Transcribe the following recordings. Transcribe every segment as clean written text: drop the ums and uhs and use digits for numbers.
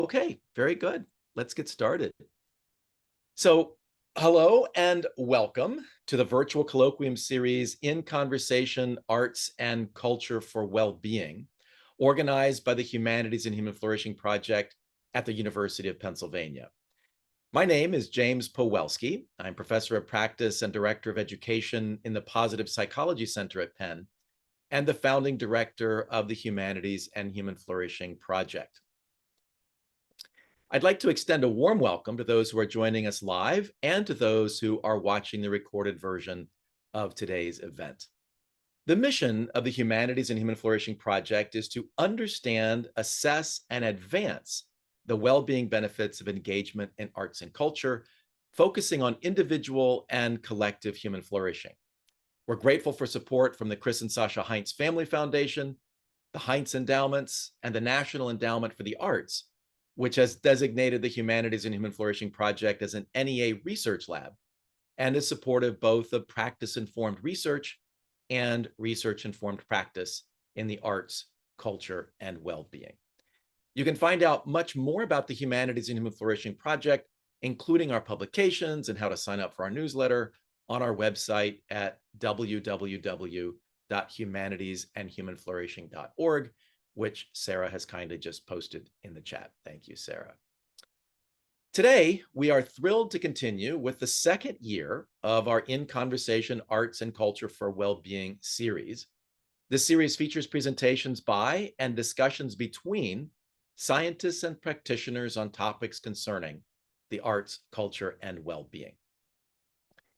Okay, very good. Let's get started. So, hello and welcome to the virtual colloquium series In Conversation, Arts and Culture for Well-Being, organized by the Humanities and Human Flourishing Project at the University of Pennsylvania. My name is James Powelski. I'm professor of practice and director of education in the Positive Psychology Center at Penn, and the founding director of the Humanities and Human Flourishing Project. I'd like to extend a warm welcome to those who are joining us live and to those who are watching the recorded version of today's event. The mission of the Humanities and Human Flourishing Project is to understand, assess, and advance the well-being benefits of engagement in arts and culture, focusing on individual and collective human flourishing. We're grateful for support from the Chris and Sasha Heinz Family Foundation, the Heinz Endowments, and the National Endowment for the Arts, which has designated the Humanities and Human Flourishing Project as an NEA research lab and is supportive both of practice-informed research and research-informed practice in the arts, culture, and well-being. You can find out much more about the Humanities and Human Flourishing Project, including our publications and how to sign up for our newsletter, on our website at www.humanities-and-humanflourishing.org, which Sarah has kindly just posted in the chat. Thank you, Sarah. Today, we are thrilled to continue with the second year of our In Conversation Arts and Culture for Well-Being series. This series features presentations by and discussions between scientists and practitioners on topics concerning the arts, culture, and well-being.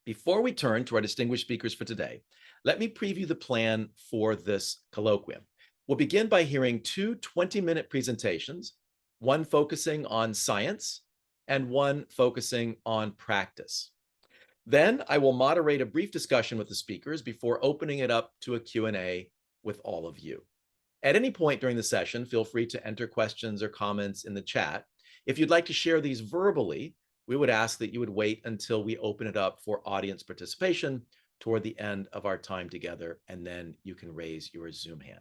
Before we turn to our distinguished speakers for today, let me preview the plan for this colloquium. We'll begin by hearing two 20-minute presentations, one focusing on science and one focusing on practice. Then I will moderate a brief discussion with the speakers before opening it up to a Q&A with all of you. At any point during the session, feel free to enter questions or comments in the chat. If you'd like to share these verbally, we would ask that you would wait until we open it up for audience participation toward the end of our time together, and then you can raise your Zoom hand.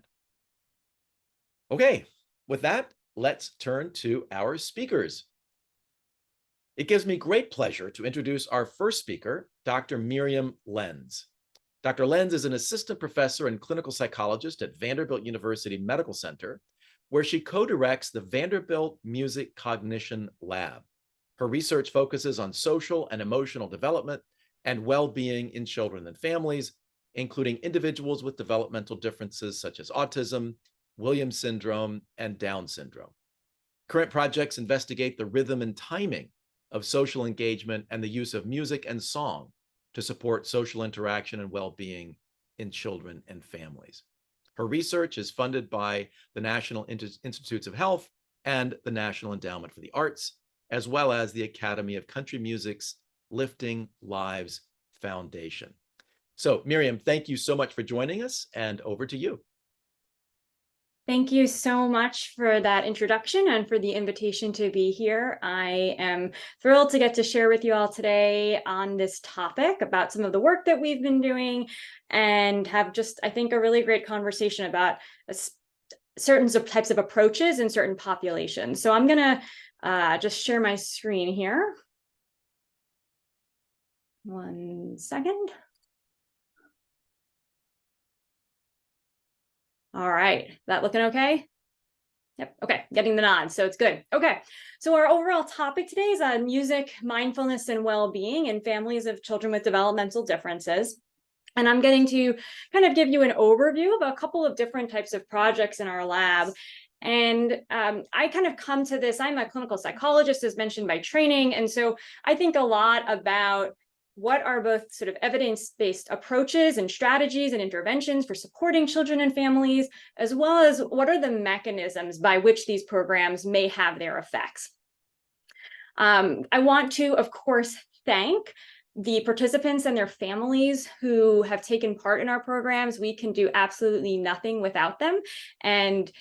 Okay, with that, let's turn to our speakers. It gives me great pleasure to introduce our first speaker, Dr. Miriam Lense. Dr. Lense is an assistant professor and clinical psychologist at Vanderbilt University Medical Center, where she co-directs the Vanderbilt Music Cognition Lab. Her research focuses on social and emotional development and well-being in children and families, including individuals with developmental differences such as autism, Williams syndrome, and Down syndrome. Current projects investigate the rhythm and timing of social engagement and the use of music and song to support social interaction and well-being in children and families. Her research is funded by the National Institutes of Health and the National Endowment for the Arts, as well as the Academy of Country Music's Lifting Lives Foundation. So, Miriam, thank you so much for joining us, and over to you. Thank you so much for that introduction and for the invitation to be here. I am thrilled to get to share with you all today on this topic about some of the work that we've been doing and have just, I think, a really great conversation about certain types of approaches in certain populations. So I'm going to just share my screen here. One second. All right, that looking okay? Yep, okay, getting the nod, so it's good. Okay, so our overall topic today is on music, mindfulness, and well-being in families of children with developmental differences. And I'm getting to kind of give you an overview of a couple of different types of projects in our lab. And I kind of come to this, I'm a clinical psychologist, as mentioned, by training. And so I think a lot about what are both sort of evidence-based approaches and strategies and interventions for supporting children and families, as well as what are the mechanisms by which these programs may have their effects. I want to, of course, thank the participants and their families who have taken part in our programs. We can do absolutely nothing without them. And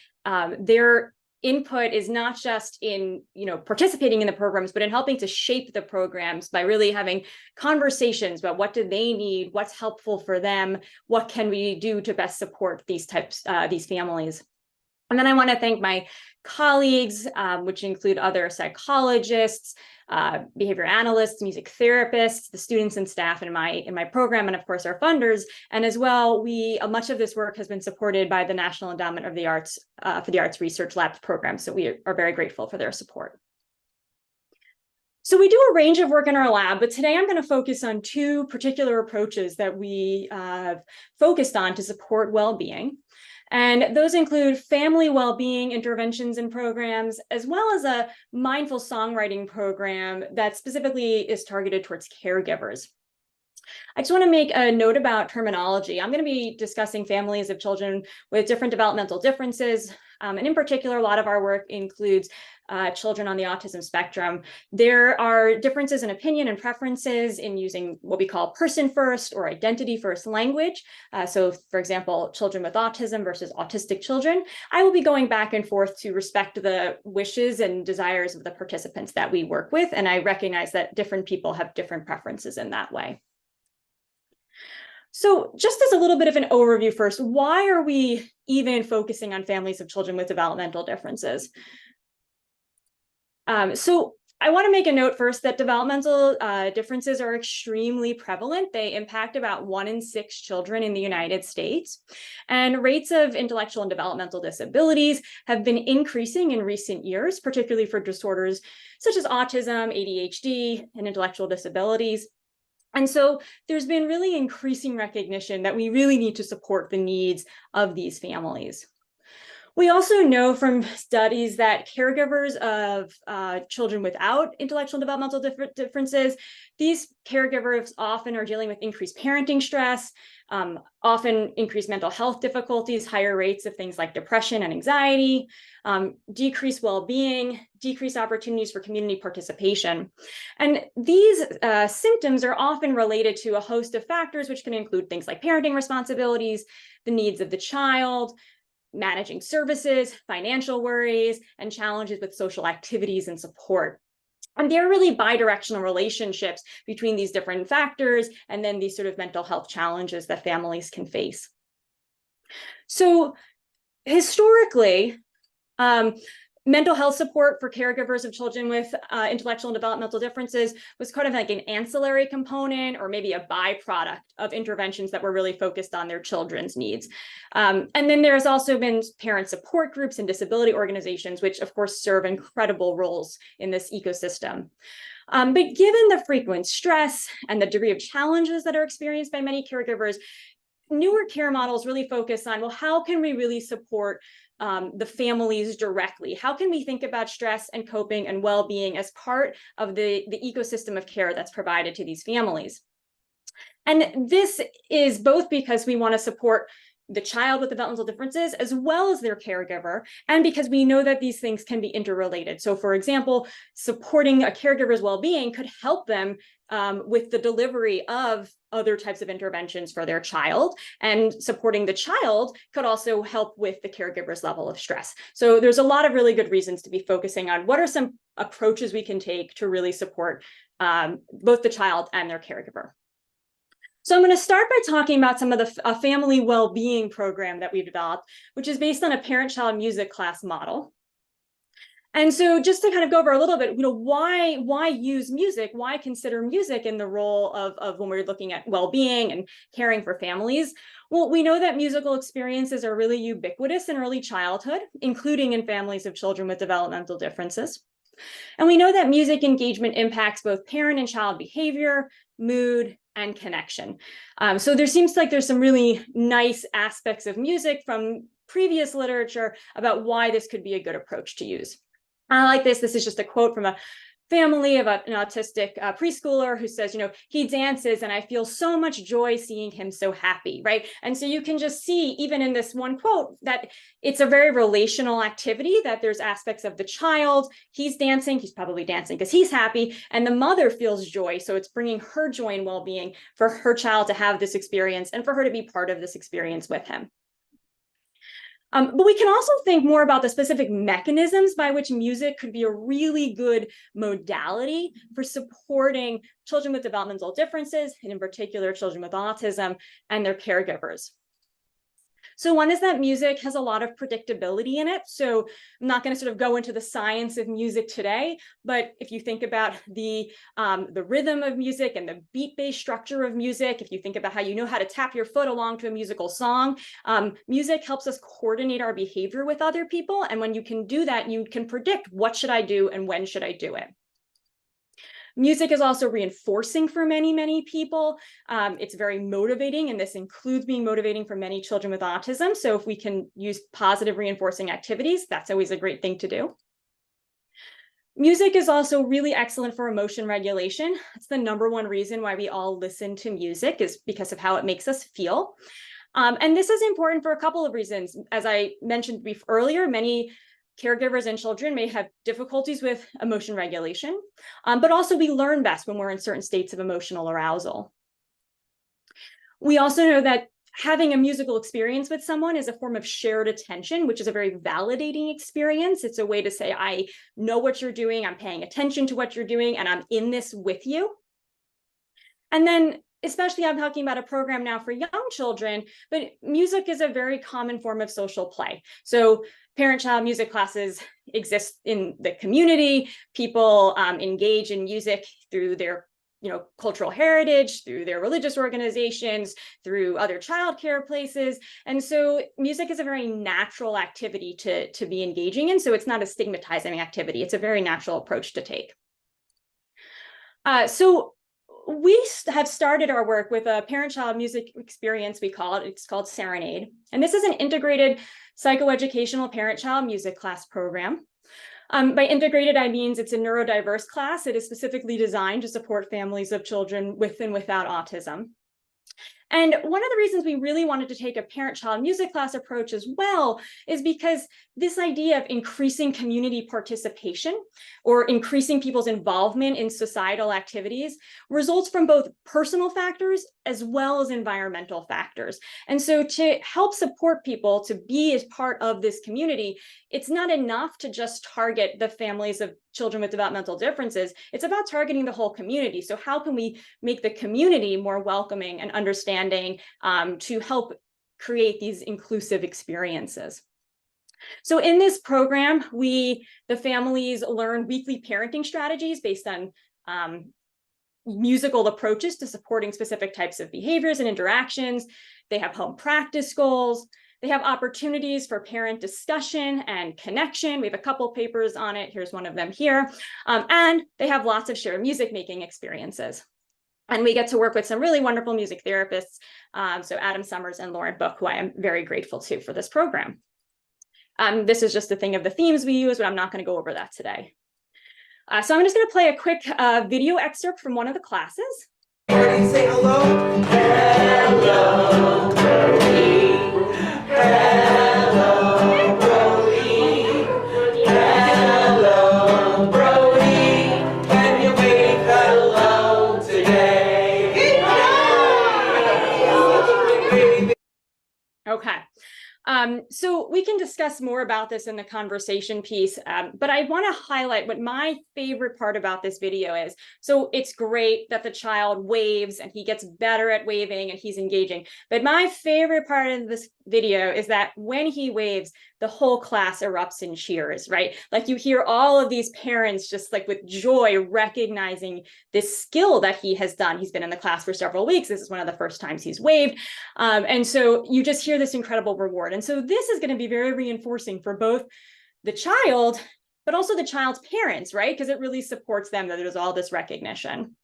their input is not just in, participating in the programs, but in helping to shape the programs by really having conversations about what do they need, what's helpful for them, what can we do to best support these families. And then I want to thank my colleagues, which include other psychologists, behavior analysts, music therapists, the students and staff in my program, and of course our funders. And as well, much of this work has been supported by the National Endowment of the Arts for the Arts Research Labs program. So we are very grateful for their support. So we do a range of work in our lab, but today I'm going to focus on two particular approaches that we focused on to support well-being. And those include family well-being interventions and programs, as well as a mindful songwriting program that specifically is targeted towards caregivers. I just want to make a note about terminology. I'm going to be discussing families of children with different developmental differences. And in particular, a lot of our work includes children on the autism spectrum. There are differences in opinion and preferences in using what we call person-first or identity-first language. So, for example, children with autism versus autistic children. I will be going back and forth to respect the wishes and desires of the participants that we work with, and I recognize that different people have different preferences in that way. So just as a little bit of an overview first, why are we even focusing on families of children with developmental differences? So I want to make a note first that developmental differences are extremely prevalent. They impact about 1 in 6 children in the United States. And rates of intellectual and developmental disabilities have been increasing in recent years, particularly for disorders such as autism, ADHD, and intellectual disabilities. And so there's been really increasing recognition that we really need to support the needs of these families. We also know from studies that caregivers of children without intellectual and developmental differences, these caregivers often are dealing with increased parenting stress, often increased mental health difficulties, higher rates of things like depression and anxiety, decreased well-being, decreased opportunities for community participation. And these symptoms are often related to a host of factors, which can include things like parenting responsibilities, the needs of the child, managing services, financial worries, and challenges with social activities and support. And there are really bidirectional relationships between these different factors and then these sort of mental health challenges that families can face. So historically, mental health support for caregivers of children with intellectual and developmental differences was kind of like an ancillary component or maybe a byproduct of interventions that were really focused on their children's needs. And then there's also been parent support groups and disability organizations, which of course serve incredible roles in this ecosystem. But given the frequent stress and the degree of challenges that are experienced by many caregivers, newer care models really focus on, well, how can we really support the families directly? How can we think about stress and coping and well-being as part of the ecosystem of care that's provided to these families? And this is both because we want to support the child with developmental differences as well as their caregiver, and because we know that these things can be interrelated. So for example, supporting a caregiver's well-being could help them with the delivery of other types of interventions for their child, and supporting the child could also help with the caregiver's level of stress. So there's a lot of really good reasons to be focusing on what are some approaches we can take to really support both the child and their caregiver. So I'm going to start by talking about some of the family well-being program that we've developed, which is based on a parent-child music class model. And so just to kind of go over a little bit, why use music? Why consider music in the role of when we're looking at well-being and caring for families? Well, we know that musical experiences are really ubiquitous in early childhood, including in families of children with developmental differences. And we know that music engagement impacts both parent and child behavior, mood, and connection. So there seems like there's some really nice aspects of music from previous literature about why this could be a good approach to use. I like this. This is just a quote from a family of an autistic preschooler who says, he dances and I feel so much joy seeing him so happy, right? And so you can just see, even in this one quote, that it's a very relational activity, that there's aspects of the child, he's dancing, he's probably dancing because he's happy, and the mother feels joy. So it's bringing her joy and well-being for her child to have this experience and for her to be part of this experience with him. But we can also think more about the specific mechanisms by which music could be a really good modality for supporting children with developmental differences, and in particular, children with autism and their caregivers. So one is that music has a lot of predictability in it. So I'm not going to sort of go into the science of music today, but if you think about the rhythm of music and the beat-based structure of music, if you think about how you know how to tap your foot along to a musical song, music helps us coordinate our behavior with other people. And when you can do that, you can predict what should I do and when should I do it. Music is also reinforcing for many, many people. It's very motivating, and this includes being motivating for many children with autism. So if we can use positive reinforcing activities, that's always a great thing to do. Music is also really excellent for emotion regulation. It's the #1 reason why we all listen to music, is because of how it makes us feel. And this is important for a couple of reasons. As I mentioned earlier, many caregivers and children may have difficulties with emotion regulation, but also we learn best when we're in certain states of emotional arousal. We also know that having a musical experience with someone is a form of shared attention, which is a very validating experience. It's a way to say, I know what you're doing, I'm paying attention to what you're doing, and I'm in this with you. And then, especially I'm talking about a program now for young children, but music is a very common form of social play. So parent-child music classes exist in the community. People engage in music through their cultural heritage, through their religious organizations, through other childcare places. And so music is a very natural activity to be engaging in. So it's not a stigmatizing activity. It's a very natural approach to take. So we have started our work with a parent-child music experience, we call it. It's called Serenade. And this is an integrated psychoeducational parent-child music class program. By integrated, I mean it's a neurodiverse class. It is specifically designed to support families of children with and without autism. And one of the reasons we really wanted to take a parent-child music class approach as well is because this idea of increasing community participation or increasing people's involvement in societal activities results from both personal factors as well as environmental factors. And so to help support people to be as part of this community, it's not enough to just target the families of children with developmental differences. It's about targeting the whole community. So how can we make the community more welcoming and understanding to help create these inclusive experiences? So in this program, the families learn weekly parenting strategies based on musical approaches to supporting specific types of behaviors and interactions. They have home practice goals. They have opportunities for parent discussion and connection. We have a couple papers on it. Here's one of them here. And they have lots of shared music making experiences. And we get to work with some really wonderful music therapists. So Adam Summers and Lauren Book, who I am very grateful to for this program. This is just a thing of the themes we use, but I'm not going to go over that today. So I'm just going to play a quick video excerpt from one of the classes. Everybody say hello. Hello, Brody. Hello, Brody. Hello, Brody. Can you wave hello today? Okay. So we can discuss more about this in the conversation piece, but I want to highlight what my favorite part about this video is. So it's great that the child waves and he gets better at waving and he's engaging. But my favorite part of this video is that when he waves, the whole class erupts in cheers, right? Like you hear all of these parents just like with joy recognizing this skill that he has done. He's been in the class for several weeks. This is one of the first times he's waved. And so you just hear this incredible reward. And so this is going to be very reinforcing for both the child, but also the child's parents, right? Because it really supports them that there's all this recognition.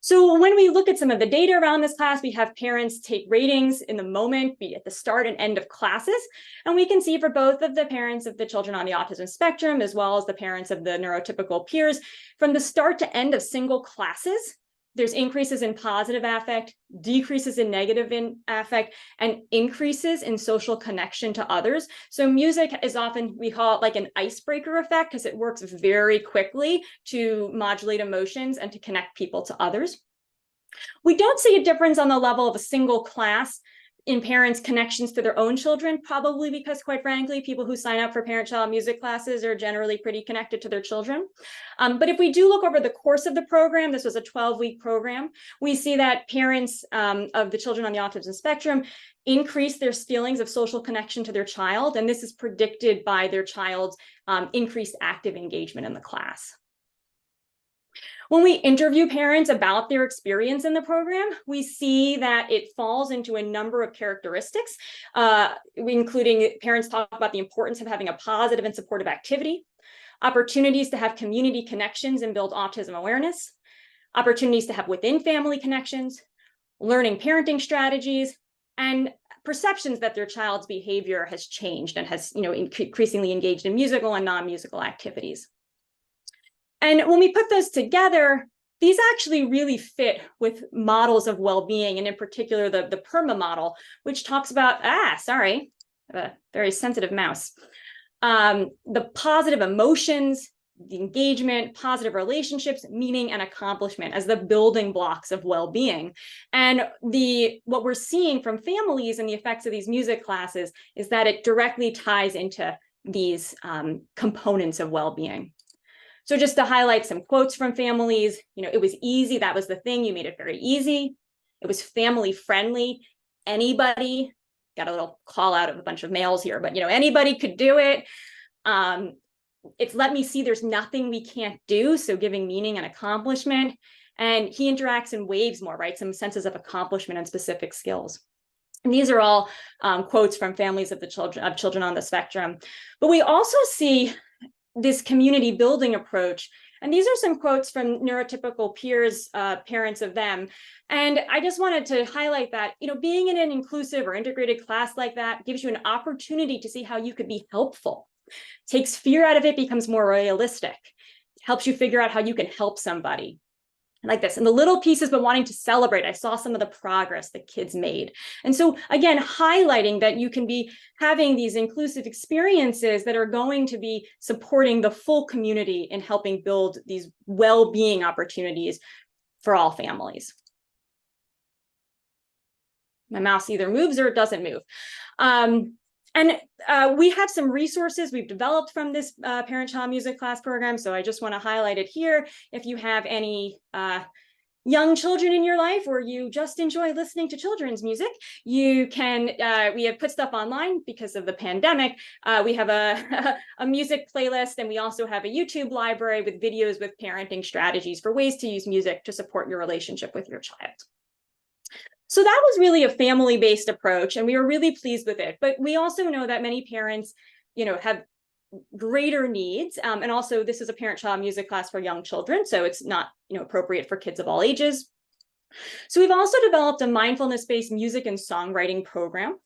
So when we look at some of the data around this class, we have parents take ratings in the moment, be at the start and end of classes. And we can see for both of the parents of the children on the autism spectrum, as well as the parents of the neurotypical peers, from the start to end of single classes, there's increases in positive affect, decreases in negative affect, and increases in social connection to others. So music is often, we call it like an icebreaker effect because it works very quickly to modulate emotions and to connect people to others. We don't see a difference on the level of a single class in parents' connections to their own children, probably because, quite frankly, people who sign up for parent-child music classes are generally pretty connected to their children. But if we do look over the course of the program, this was a 12-week program, we see that parents of the children on the autism spectrum increase their feelings of social connection to their child, and this is predicted by their child's increased active engagement in the class. When we interview parents about their experience in the program, we see that it falls into a number of characteristics, including parents talk about the importance of having a positive and supportive activity, opportunities to have community connections and build autism awareness, opportunities to have within family connections, learning parenting strategies, and perceptions that their child's behavior has changed and has, increasingly engaged in musical and non-musical activities. And when we put those together, these actually really fit with models of well-being, and in particular, the PERMA model, which talks about, sorry, I have a very sensitive mouse. The positive emotions, the engagement, positive relationships, meaning, and accomplishment as the building blocks of well-being. And what we're seeing from families and the effects of these music classes is that it directly ties into these components of well-being. So just to highlight some quotes from families, it was easy. That was the thing. You made it very easy. It was family friendly. Anybody, got a little call out of a bunch of males here, but anybody could do it. It's let me see there's nothing we can't do. So giving meaning and accomplishment. And he interacts in waves more, right? Some senses of accomplishment and specific skills. And these are all quotes from families of children on the spectrum. But we also see this community building approach. And these are some quotes from neurotypical peers, parents of them. And I just wanted to highlight that, being in an inclusive or integrated class like that gives you an opportunity to see how you could be helpful. Takes fear out of it, becomes more realistic. Helps you figure out how you can help somebody. Like this, and the little pieces, but wanting to celebrate. I saw some of the progress that kids made. And so again, highlighting that you can be having these inclusive experiences that are going to be supporting the full community in helping build these well-being opportunities for all families. My mouse either moves or it doesn't move. And we have some resources we've developed from this parent-child music class program. So I just want to highlight it here. If you have any young children in your life, or you just enjoy listening to children's music, you can, we have put stuff online because of the pandemic. We have a music playlist, and we also have a YouTube library with videos with parenting strategies for ways to use music to support your relationship with your child. So that was really a family-based approach, and we were really pleased with it. But we also know that many parents, have greater needs. And also, this is a parent-child music class for young children, so it's not, appropriate for kids of all ages. So we've also developed a mindfulness-based music and songwriting program.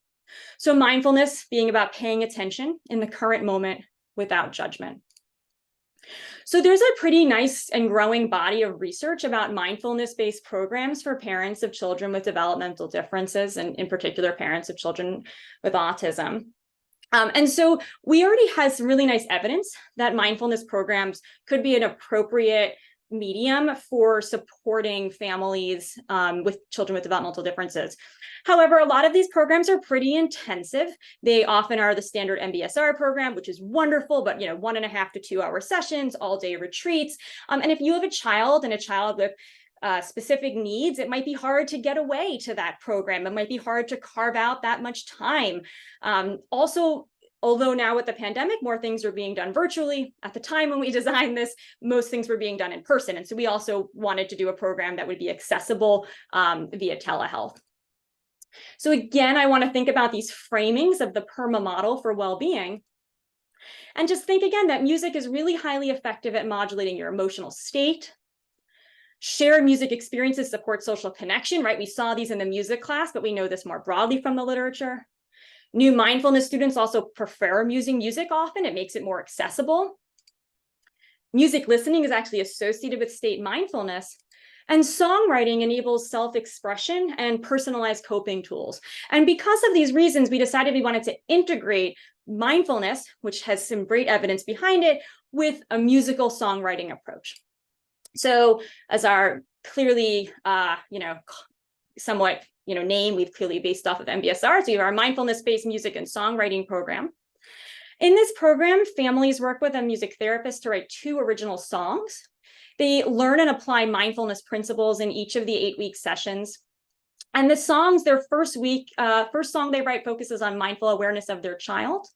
So mindfulness being about paying attention in the current moment without judgment. So there's a pretty nice and growing body of research about mindfulness-based programs for parents of children with developmental differences, and in particular, parents of children with autism. And so we already have some really nice evidence that mindfulness programs could be an appropriate medium for supporting families with children with developmental differences. However, a lot of these programs are pretty intensive. They often are the standard MBSR program, which is wonderful, but 1.5 to 2 hour sessions, all day retreats. And if you have a child with specific needs, it might be hard to get away to that program. It might be hard to carve out that much time. Also, although now with the pandemic, more things are being done virtually. At the time when we designed this, most things were being done in person. And so we also wanted to do a program that would be accessible via telehealth. So again, I want to think about these framings of the PERMA model for well-being. And just think again that music is really highly effective at modulating your emotional state. Shared music experiences support social connection, right? We saw these in the music class, but we know this more broadly from the literature. New mindfulness students also prefer using music often. It makes it more accessible. Music listening is actually associated with state mindfulness. And songwriting enables self-expression and personalized coping tools. And because of these reasons, we decided we wanted to integrate mindfulness, which has some great evidence behind it, with a musical songwriting approach. So as our clearly, somewhat name, we've clearly based off of MBSR. So we have our Mindfulness-Based Music and Songwriting program. In this program, families work with a music therapist to write 2 original songs. They learn and apply mindfulness principles in each of the 8-week sessions. And the songs, their first song they write focuses on mindful awareness of their child.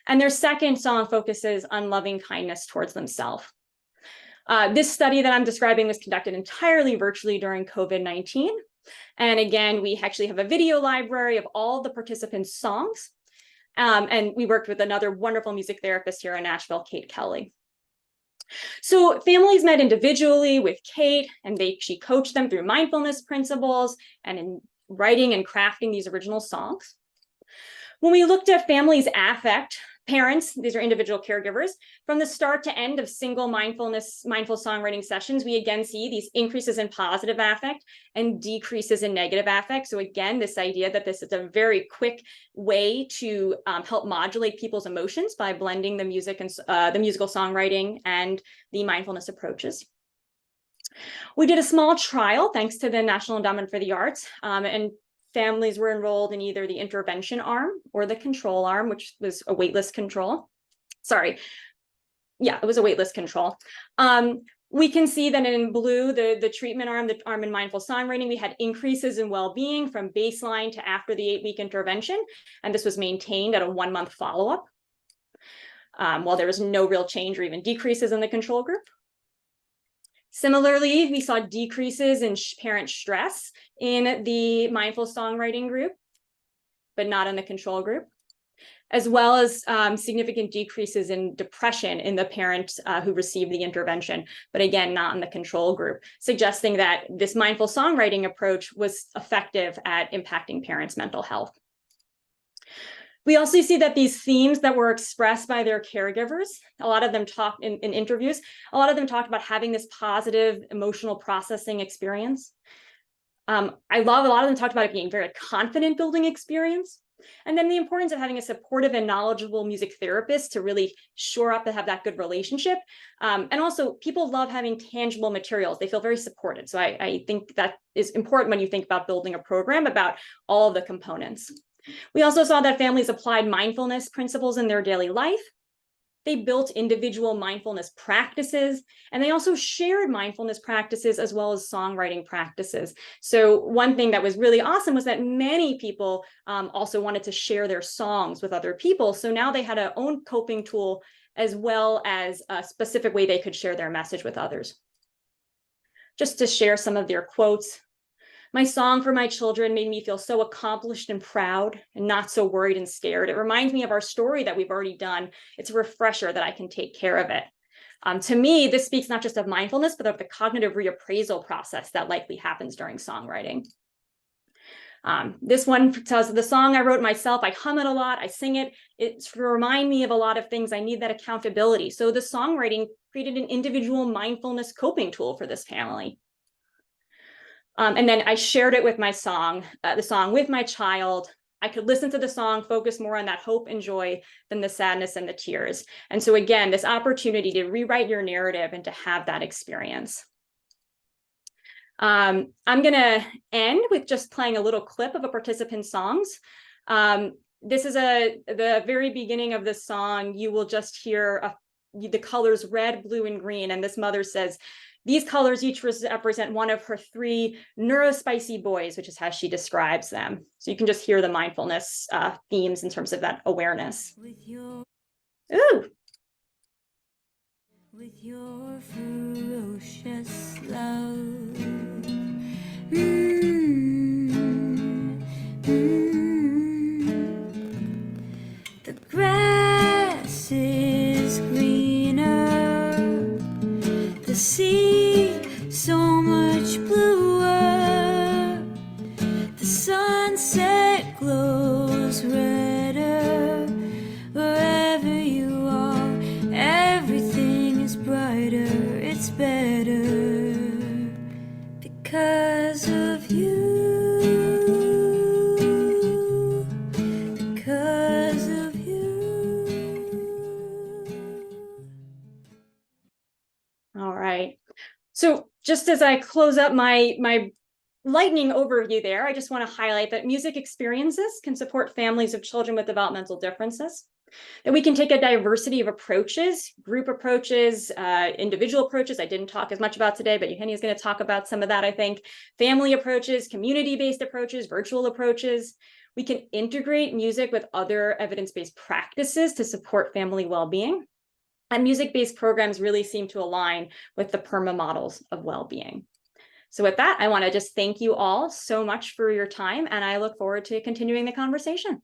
And their second song focuses on loving kindness towards themselves. This study that I'm describing was conducted entirely virtually during COVID-19. And again, we actually have a video library of all the participants' songs. And we worked with another wonderful music therapist here in Nashville, Kate Kelly. So families met individually with Kate, and she coached them through mindfulness principles and in writing and crafting these original songs. When we looked at families' affect, parents, these are individual caregivers, from the start to end of single mindful songwriting sessions, we again see these increases in positive affect and decreases in negative affect. So again, this idea that this is a very quick way to help modulate people's emotions by blending the music and the musical songwriting and the mindfulness approaches. We did a small trial thanks to the National Endowment for the Arts, and families were enrolled in either the intervention arm or the control arm, which was a waitlist control. Sorry. Yeah, it was a waitlist control. We can see that in blue, the treatment arm, the arm in mindful songwriting, we had increases in well-being from baseline to after the 8-week intervention. And this was maintained at a 1-month follow-up, while there was no real change or even decreases in the control group. Similarly, we saw decreases in parent stress in the mindful songwriting group, but not in the control group, as well as significant decreases in depression in the parents who received the intervention, but again, not in the control group, suggesting that this mindful songwriting approach was effective at impacting parents' mental health. We also see that these themes that were expressed by their caregivers, a lot of them talked in interviews, a lot of them talked about having this positive emotional processing experience. I love a lot of them talked about it being a very confident building experience. And then the importance of having a supportive and knowledgeable music therapist to really shore up and have that good relationship. And also people love having tangible materials. They feel very supported. So I think that is important when you think about building a program about all of the components. We also saw that families applied mindfulness principles in their daily life. They built individual mindfulness practices, and they also shared mindfulness practices as well as songwriting practices. So one thing that was really awesome was that many people also wanted to share their songs with other people. So now they had their own coping tool as well as a specific way they could share their message with others. Just to share some of their quotes. My song for my children made me feel so accomplished and proud and not so worried and scared. It reminds me of our story that we've already done. It's a refresher that I can take care of it. To me, this speaks not just of mindfulness, but of the cognitive reappraisal process that likely happens during songwriting. This one tells the song I wrote myself. I hum it a lot. I sing it. It's to remind me of a lot of things. I need that accountability. So the songwriting created an individual mindfulness coping tool for this family. And then I shared it with my song, the song with my child. I could listen to the song, focus more on that hope and joy than the sadness and the tears. And so again, this opportunity to rewrite your narrative and to have that experience. I'm going to end with just playing a little clip of a participant's songs. This is the very beginning of the song. You will just hear the colors red, blue, and green. And this mother says, these colors each represent one of her 3 neurospicy boys, which is how she describes them. So you can just hear the mindfulness themes in terms of that awareness. Ooh. With your ferocious love. The grass is greener. The sea so much bluer, the sunset glows redder, wherever you are, everything is brighter, it's better, because of you, because of you. All right. So just as I close up my lightning overview there, I just want to highlight that music experiences can support families of children with developmental differences, that we can take a diversity of approaches, group approaches, individual approaches. I didn't talk as much about today, but Eugenia is going to talk about some of that, I think. Family approaches, community-based approaches, virtual approaches. We can integrate music with other evidence-based practices to support family well-being. And music-based programs really seem to align with the PERMA models of well-being. So with that, I want to just thank you all so much for your time, and I look forward to continuing the conversation.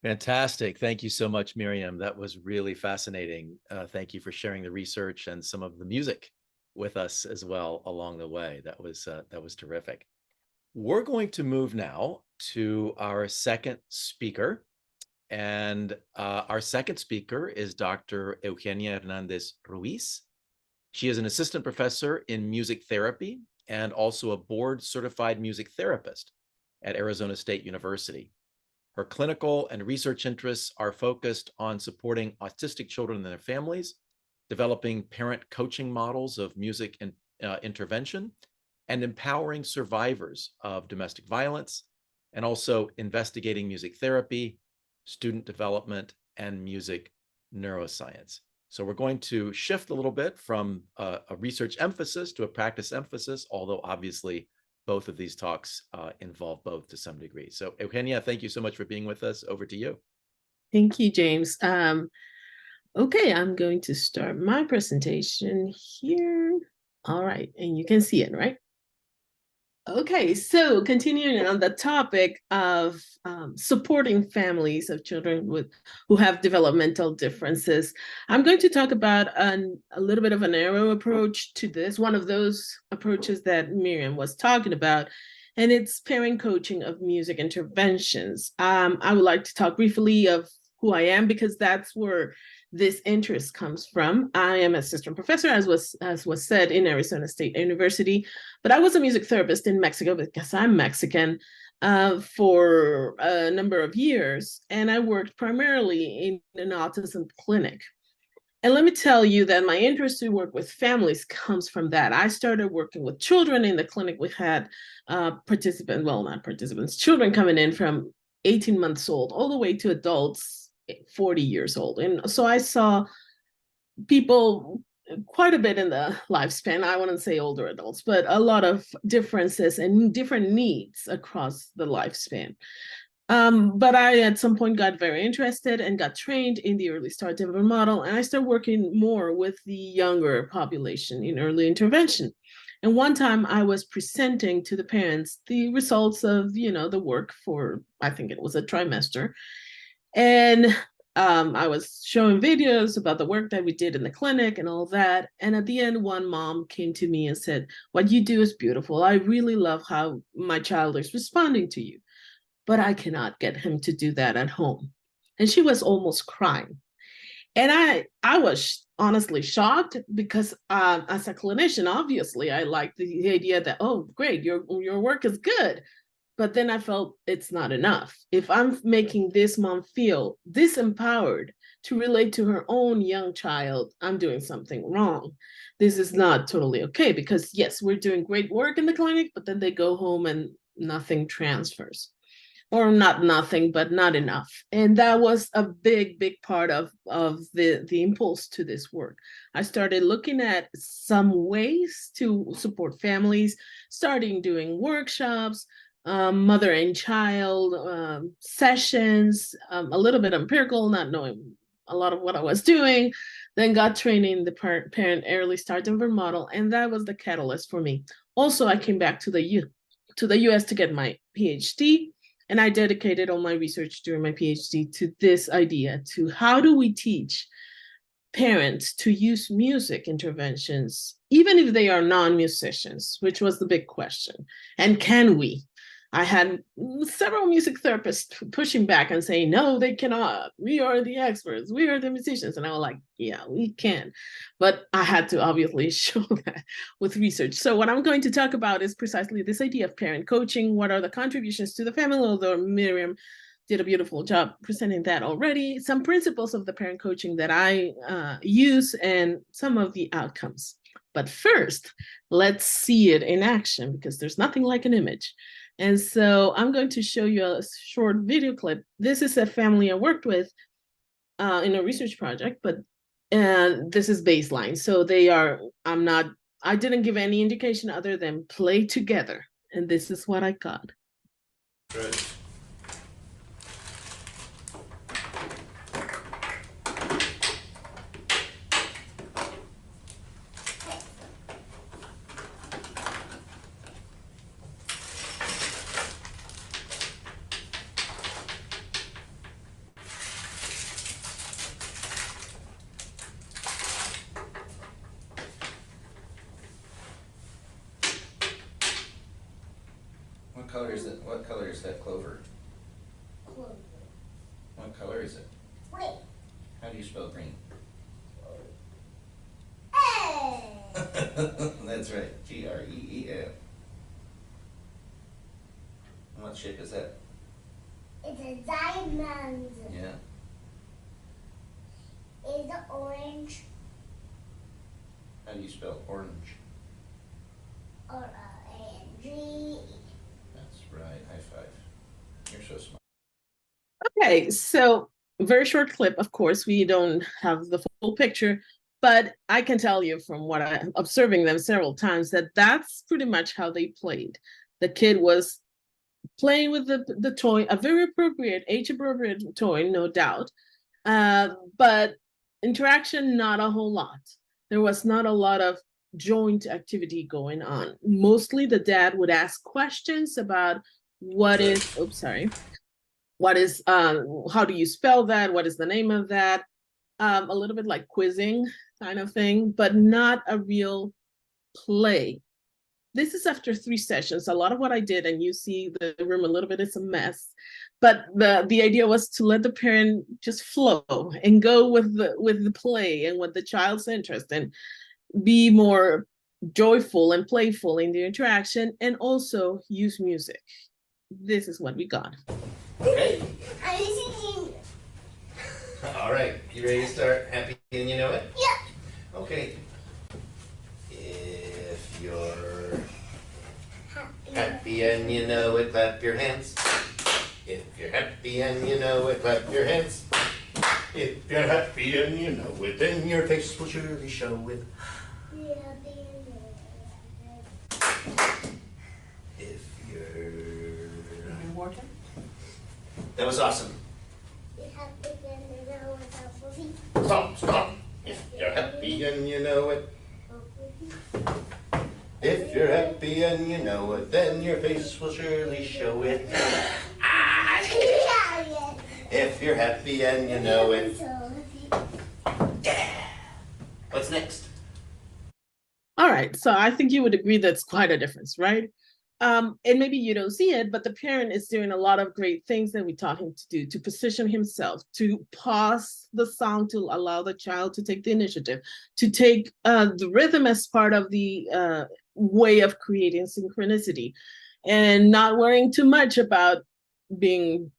Fantastic. Thank you so much, Miriam. That was really fascinating. Thank you for sharing the research and some of the music with us as well along the way. That was terrific. We're going to move now to our second speaker. And our second speaker is Dr. Eugenia Hernandez-Ruiz. She is an assistant professor in music therapy and also a board certified music therapist at Arizona State University. Her clinical and research interests are focused on supporting autistic children and their families, developing parent coaching models of music intervention, and empowering survivors of domestic violence, and also investigating music therapy, student development, and music neuroscience. So we're going to shift a little bit from a research emphasis to a practice emphasis, although obviously both of these talks involve both to some degree. So Eugenia, thank you so much for being with us. Over to you. Thank you, James. Okay, I'm going to start my presentation here. All right, and you can see it, right? Okay, so continuing on the topic of supporting families of children who have developmental differences, I'm going to talk about a little bit of a narrow approach to this, one of those approaches that Miriam was talking about, and it's parent coaching of music interventions. I would like to talk briefly of who I am because that's where this interest comes from. I am an assistant professor, as was said, in Arizona State University, but I was a music therapist in Mexico because I'm Mexican for a number of years, and I worked primarily in an autism clinic. And let me tell you that my interest to work with families comes from that. I started working with children in the clinic. We had children coming in from 18 months old all the way to adults 40 years old. And so I saw people quite a bit in the lifespan. I wouldn't say older adults, but a lot of differences and different needs across the lifespan. But I, at some point, got very interested and got trained in the early start development model. And I started working more with the younger population in early intervention. And one time I was presenting to the parents the results of, the work for, I think it was a trimester. And I was showing videos about the work that we did in the clinic and all that. And at the end, one mom came to me and said, "What you do is beautiful. I really love how my child is responding to you, but I cannot get him to do that at home." And she was almost crying. And I was honestly shocked because as a clinician, obviously, I liked the idea that, oh, great, your work is good. But then I felt it's not enough. If I'm making this mom feel disempowered to relate to her own young child, I'm doing something wrong. This is not totally okay because, yes, we're doing great work in the clinic, but then they go home and nothing transfers. Or not nothing, but not enough. And that was a big, big part of the impulse to this work. I started looking at some ways to support families, starting doing workshops, mother and child sessions, a little bit empirical, not knowing a lot of what I was doing, then got training the parent early start development model, and that was the catalyst for me. Also, I came back to the US to get my PhD, and I dedicated all my research during my PhD to this idea, to how do we teach parents to use music interventions, even if they are non-musicians, which was the big question. And can we? I had several music therapists pushing back and saying, no, they cannot. We are the experts. We are the musicians. And I was like, yeah, we can. But I had to obviously show that with research. So what I'm going to talk about is precisely this idea of parent coaching. What are the contributions to the family? Although Miriam did a beautiful job presenting that already. Some principles of the parent coaching that I use and some of the outcomes. But first, let's see it in action because there's nothing like an image. And so I'm going to show you a short video clip. This is a family I worked with in a research project, but this is baseline. So I didn't give any indication other than play together. And this is what I got. Good. What color is it? What color is that clover? Clover. What color is it? Green. How do you spell green? Hey! That's right, G-R-E-E-N. And what shape is that? It's a diamond. Yeah. It's orange How do you spell orange? or A-N-G. That's right, high five. You're so smart. Okay, so very short clip. Of course, we don't have the full picture, but I can tell you from what I'm observing them several times that that's pretty much how they played. The kid was playing with the toy, a very appropriate, age-appropriate toy, no doubt, but interaction, not a whole lot. There was not a lot of joint activity going on. Mostly the dad would ask questions about what is, how do you spell that? What is the name of that? A little bit like quizzing kind of thing, but not a real play. This is after 3 sessions. A lot of what I did, and you see the room a little bit, it's a mess. But the idea was to let the parent just flow and go with the play and with the child's interest and be more joyful and playful in the interaction, and also use music. This is what we got. Okay. I'm singing. All right, you ready to start? Happy and you know it? Yeah. Okay. If you're happy and you know it, clap your hands. If you're happy and you know it, clap your hands. If you're happy and you know it, then your face will surely show it. If you're... That was awesome. Stop, stop. If you're happy and you know it. If you're happy and you know it, then your face will surely show it. If you're happy and you know it. Yeah. What's next? All right, so I think you would agree that's quite a difference, right? And maybe you don't see it, but the parent is doing a lot of great things that we taught him to do, to position himself, to pause the song, to allow the child to take the initiative, to take the rhythm as part of the way of creating synchronicity, and not worrying too much about being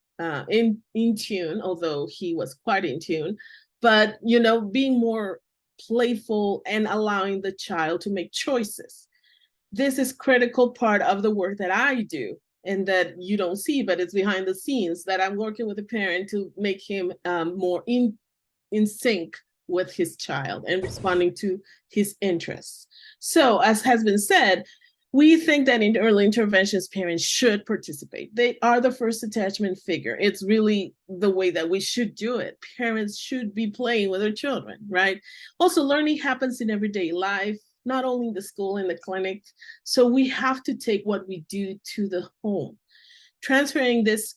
in tune, although he was quite in tune, but being more playful and allowing the child to make choices. This is critical part of the work that I do and that you don't see, but it's behind the scenes, that I'm working with a parent to make him more in sync with his child and responding to his interests. So as has been said, we think that in early interventions, parents should participate. They are the first attachment figure. It's really the way that we should do it. Parents should be playing with their children, right? Also, learning happens in everyday life, not only in the school and the clinic. So we have to take what we do to the home. Transferring this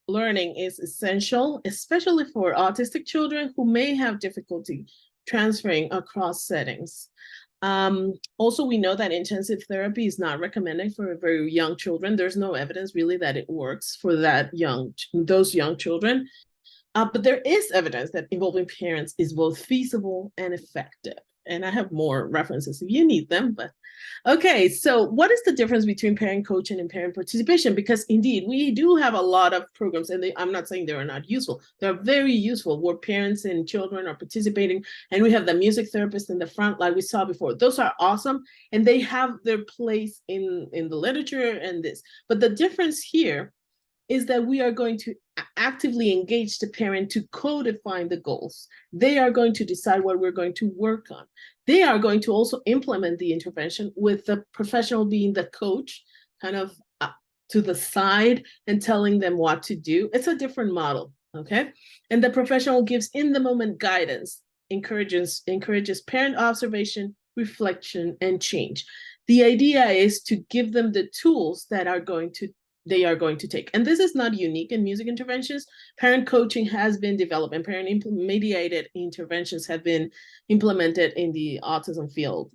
learning is essential, especially for autistic children who may have difficulty transferring across settings. Also, we know that intensive therapy is not recommended for very young children. There's no evidence really that it works for those young children. But there is evidence that involving parents is both feasible and effective. And I have more references if you need them, but okay. So what is the difference between parent coaching and parent participation? Because indeed, we do have a lot of programs, and I'm not saying they are not useful. They're very useful where parents and children are participating, and we have the music therapist in the front, like we saw before. Those are awesome, and they have their place in the literature and this. But the difference here is that we are going to actively engage the parent to co-define the goals. They are going to decide what we're going to work on. They are going to also implement the intervention with the professional being the coach, kind of to the side and telling them what to do. It's a different model, okay? And the professional gives in the moment guidance, encourages parent observation, reflection, and change. The idea is to give them the tools that they are going to take. And this is not unique in music interventions. Parent coaching has been developed, and parent-mediated interventions have been implemented in the autism field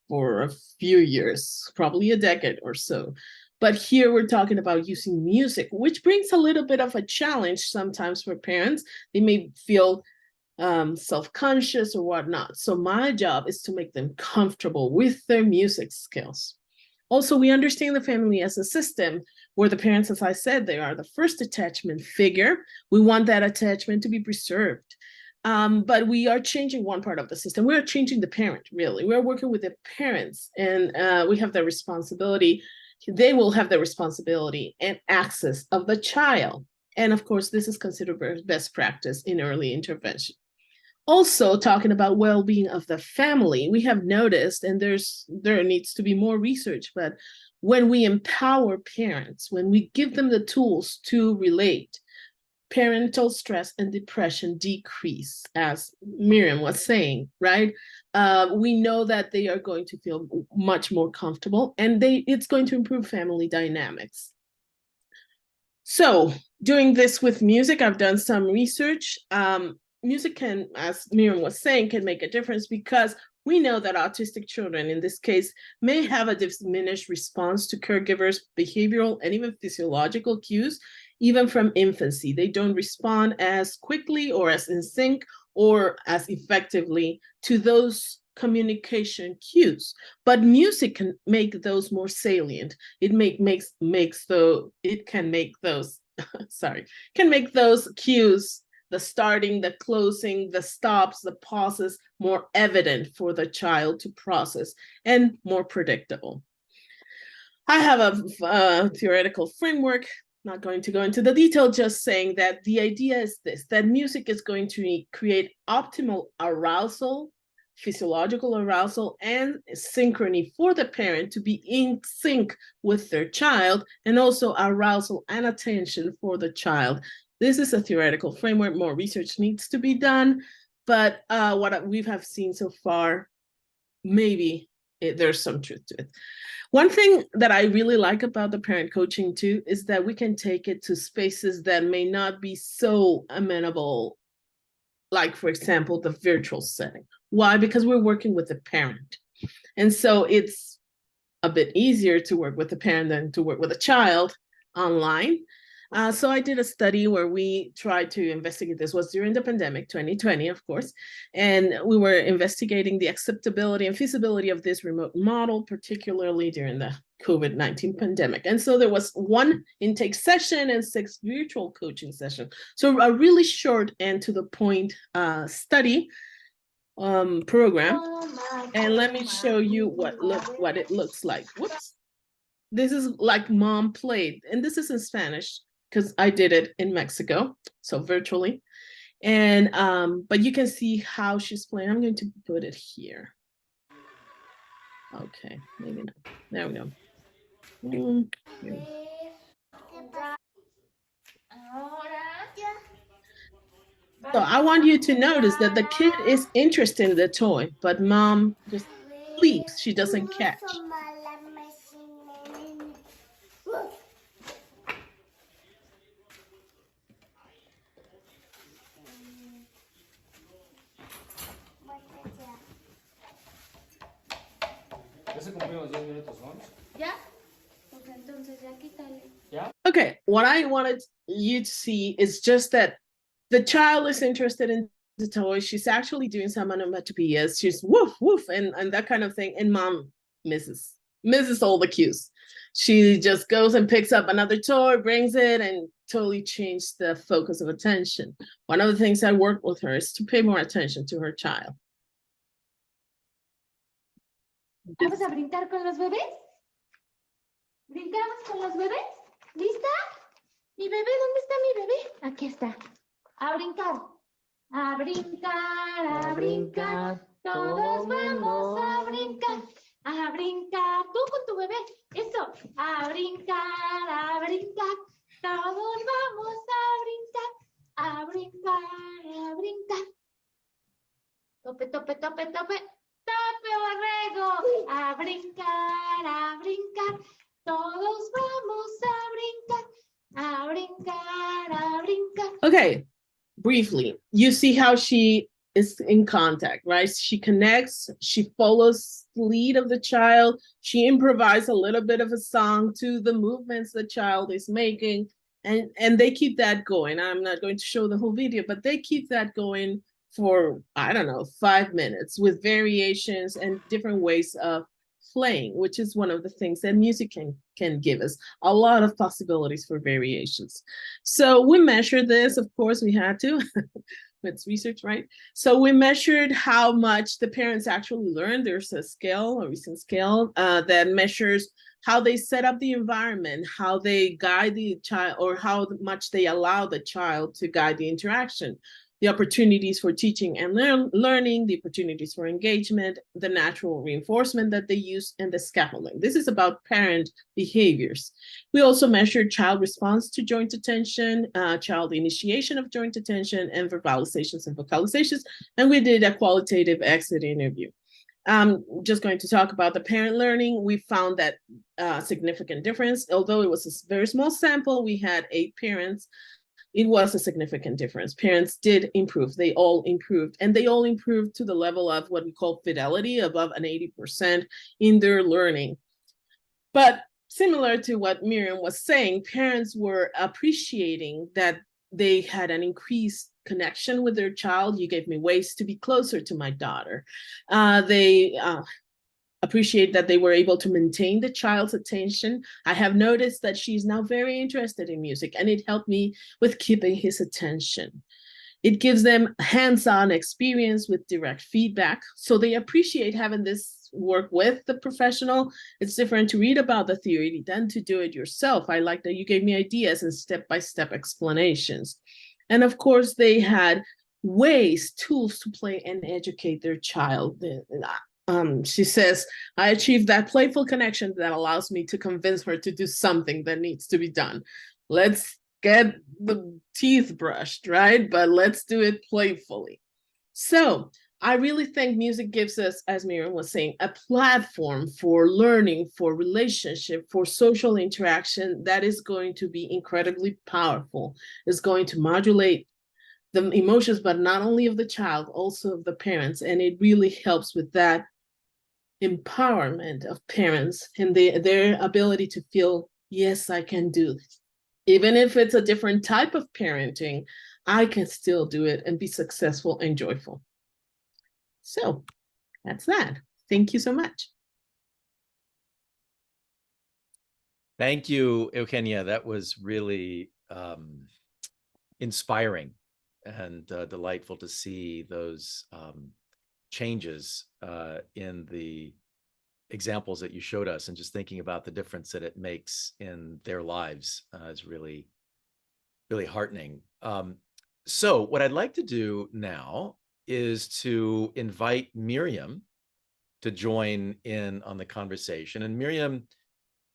for a few years, probably a decade or so. But here we're talking about using music, which brings a little bit of a challenge sometimes for parents. They may feel self-conscious or whatnot. So my job is to make them comfortable with their music skills. Also, we understand the family as a system where the parents, as I said, they are the first attachment figure. We want that attachment to be preserved. But we are changing one part of the system. We are changing the parent, really. We're working with the parents, and we have the responsibility. They will have the responsibility and access of the child. And of course, this is considered best practice in early intervention. Also, talking about well-being of the family, we have noticed, and there needs to be more research, but when we empower parents, when we give them the tools to relate, parental stress and depression decrease, as Miriam was saying, right? We know that they are going to feel much more comfortable, and it's going to improve family dynamics. So doing this with music, I've done some research. Music can, as Miriam was saying, can make a difference because we know that autistic children, in this case, may have a diminished response to caregivers' behavioral and even physiological cues, even from infancy. They don't respond as quickly or as in sync or as effectively to those communication cues. But music can make those more salient. It can make those cues, the starting, the closing, the stops, the pauses, more evident for the child to process and more predictable. I have a theoretical framework, not going to go into the detail, just saying that the idea is this, that music is going to create optimal arousal, physiological arousal, and synchrony for the parent to be in sync with their child, and also arousal and attention for the child. This is a theoretical framework. More research needs to be done, but what we have seen so far, maybe there's some truth to it. One thing that I really like about the parent coaching too is that we can take it to spaces that may not be so amenable, like for example, the virtual setting. Why? Because we're working with the parent. And so it's a bit easier to work with the parent than to work with a child online. So I did a study where we tried to investigate, this was during the pandemic, 2020, of course, and we were investigating the acceptability and feasibility of this remote model, particularly during the COVID-19 pandemic. And so there was 1 intake session and 6 virtual coaching sessions. So a really short and to the point study program. And let me show you what it looks like. Whoops. This is like Mom Played, and this is in Spanish, because I did it in Mexico, so virtually. And but you can see how she's playing. I'm going to put it here. Okay, maybe not. There we go. Here. So I want you to notice that the kid is interested in the toy, but Mom just leaves. She doesn't catch. Okay, what I wanted you to see is just that the child is interested in the toy. She's actually doing some onomatopoeias. She's woof, woof, and that kind of thing. And mom misses all the cues. She just goes and picks up another toy, brings it, and totally changed the focus of attention. One of the things I work with her is to pay more attention to her child. ¿Vamos a brincar con los bebés? ¿Brincamos con los bebés? ¿Lista? ¿Mi bebé? ¿Dónde está mi bebé? Aquí está. A brincar. A brincar, a brincar. Todos vamos a brincar. A brincar. Tú con tu bebé. Eso. A brincar, a brincar. Todos vamos a brincar. A brincar, a brincar. Tope, tope, tope, tope. Tope borrego. A brincar, a brincar. Todos vamos a brincar. A brincar, a brincar. Okay, briefly, you see how she is in contact, right? She connects, she follows the lead of the child, she improvises a little bit of a song to the movements the child is making, and they keep that going. I'm not going to show the whole video, but they keep that going for, I don't know, 5 minutes with variations and different ways of playing, which is one of the things that music can give us, a lot of possibilities for variations. So we measured this, of course we had to, it's research, right? So we measured how much the parents actually learned. There's a scale, a recent scale that measures how they set up the environment, how they guide the child, or how much they allow the child to guide the interaction. The opportunities for teaching and learning, the opportunities for engagement, the natural reinforcement that they use, and the scaffolding. This is about parent behaviors. We also measured child response to joint attention, child initiation of joint attention, and verbalizations and vocalizations, and we did a qualitative exit interview. Just going to talk about the parent learning. We found that significant difference. Although it was a very small sample, we had 8 parents. It was a significant difference. Parents did improve. They all improved. And they all improved to the level of what we call fidelity, above an 80% in their learning. But similar to what Miriam was saying, parents were appreciating that they had an increased connection with their child. You gave me ways to be closer to my daughter. They appreciate that they were able to maintain the child's attention. I have noticed that she's now very interested in music, and it helped me with keeping his attention. It gives them hands-on experience with direct feedback, so they appreciate having this work with the professional. It's different to read about the theory than to do it yourself. I like that you gave me ideas and step-by-step explanations. And of course, they had ways, tools to play and educate their child. She says, I achieved that playful connection that allows me to convince her to do something that needs to be done. Let's get the teeth brushed, right? But let's do it playfully. So I really think music gives us, as Miriam was saying, a platform for learning, for relationship, for social interaction that is going to be incredibly powerful. It's going to modulate the emotions, but not only of the child, also of the parents. And it really helps with that empowerment of parents and their ability to feel, yes, I can do this. Even if it's a different type of parenting, I can still do it and be successful and joyful. So that's that. Thank you so much. Thank you, Eugenia. That was really inspiring and delightful to see those changes in the examples that you showed us, and just thinking about the difference that it makes in their lives is really, really heartening. So what I'd like to do now is to invite Miriam to join in on the conversation. And Miriam,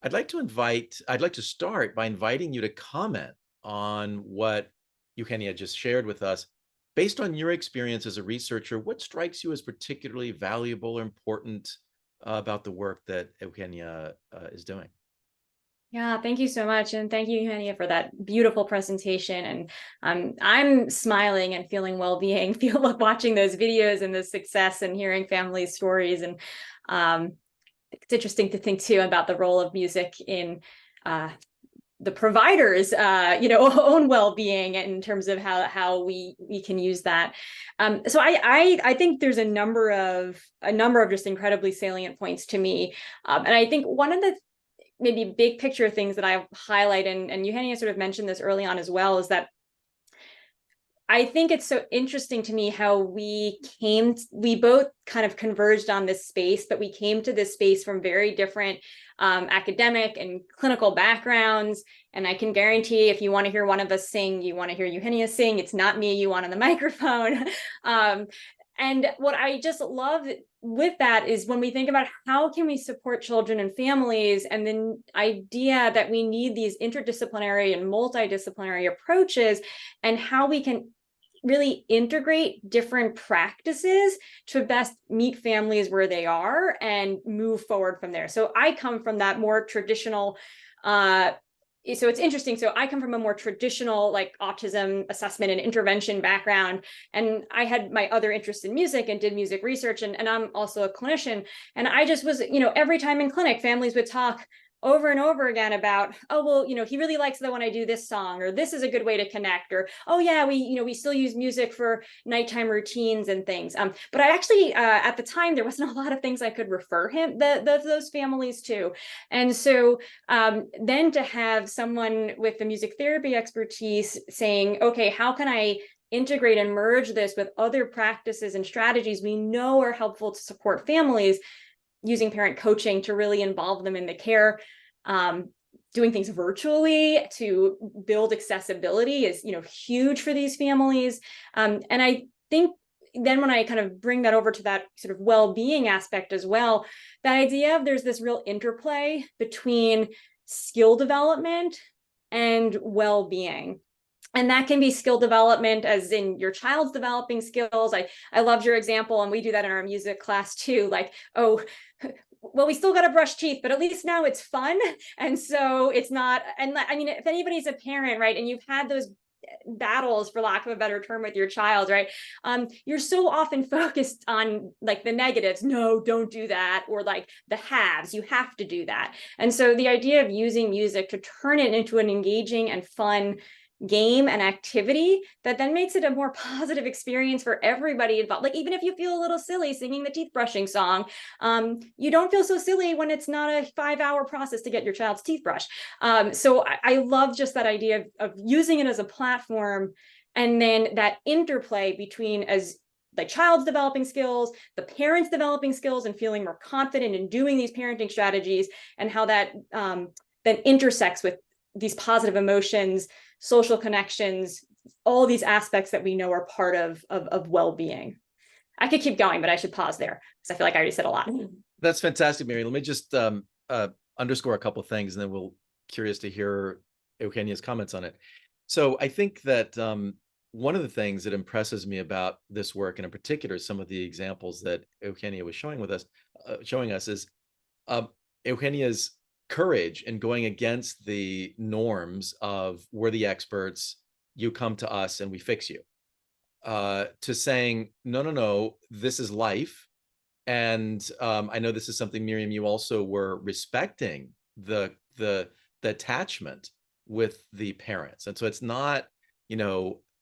I'd like to start by inviting you to comment on what Eugenia just shared with us. Based on your experience as a researcher, what strikes you as particularly valuable or important about the work that Eugenia is doing? Yeah, thank you so much. And thank you, Eugenia, for that beautiful presentation. And I'm smiling and feeling well-being, watching those videos and the success and hearing family stories. And it's interesting to think too about the role of music in the provider's own well-being in terms of how we can use that. So I think there's a number of just incredibly salient points to me, and I think one of the maybe big picture things that I highlight, and Eugenia sort of mentioned this early on as well, is that I think it's so interesting to me how we both kind of converged on this space, but we came to this space from very different academic and clinical backgrounds. And I can guarantee if you want to hear one of us sing, you want to hear Eugenia sing, it's not me you want on the microphone. And what I just love with that is when we think about how can we support children and families, and the idea that we need these interdisciplinary and multidisciplinary approaches, and how we can really integrate different practices to best meet families where they are and move forward from there. So I come from that more traditional, so it's interesting. So I come from a more traditional, like, autism assessment and intervention background. And I had my other interest in music and did music research. And I'm also a clinician. And I just was, every time in clinic, families would talk over and over again about, oh, well, he really likes the when I do this song, or this is a good way to connect, or, oh yeah, we still use music for nighttime routines and things. But I actually, at the time, there wasn't a lot of things I could refer those families to. And so then to have someone with the music therapy expertise saying, okay, how can I integrate and merge this with other practices and strategies we know are helpful to support families, using parent coaching to really involve them in the care, doing things virtually to build accessibility is, huge for these families. And I think then when I kind of bring that over to that sort of well-being aspect as well, the idea of there's this real interplay between skill development and well-being. And that can be skill development as in your child's developing skills. I loved your example, and we do that in our music class too. Like, oh, well, we still got to brush teeth, but at least now it's fun. And so it's not, and I mean, if anybody's a parent, right, and you've had those battles, for lack of a better term, with your child, right, you're so often focused on like the negatives. No, don't do that. Or like the haves, you have to do that. And so the idea of using music to turn it into an engaging and fun game and activity that then makes it a more positive experience for everybody involved. Like, even if you feel a little silly singing the teeth brushing song, you don't feel so silly when it's not a 5-hour process to get your child's teeth brushed. So I love just that idea of using it as a platform, and then that interplay between as the child's developing skills, the parents developing skills and feeling more confident in doing these parenting strategies, and how that then intersects with these positive emotions, social connections, all these aspects that we know are part of well-being. I could keep going, but I should pause there because I feel like I already said a lot. That's fantastic, Mary. Let me just underscore a couple of things, and then we'll curious to hear Eugenia's comments on it. So I think that one of the things that impresses me about this work, and in particular some of the examples that Eugenia was showing us, is Eugenia's courage in going against the norms of we're the experts, you come to us and we fix you, to saying, no, this is life. And I know this is something, Miriam, you also were respecting the attachment with the parents. And so it's not,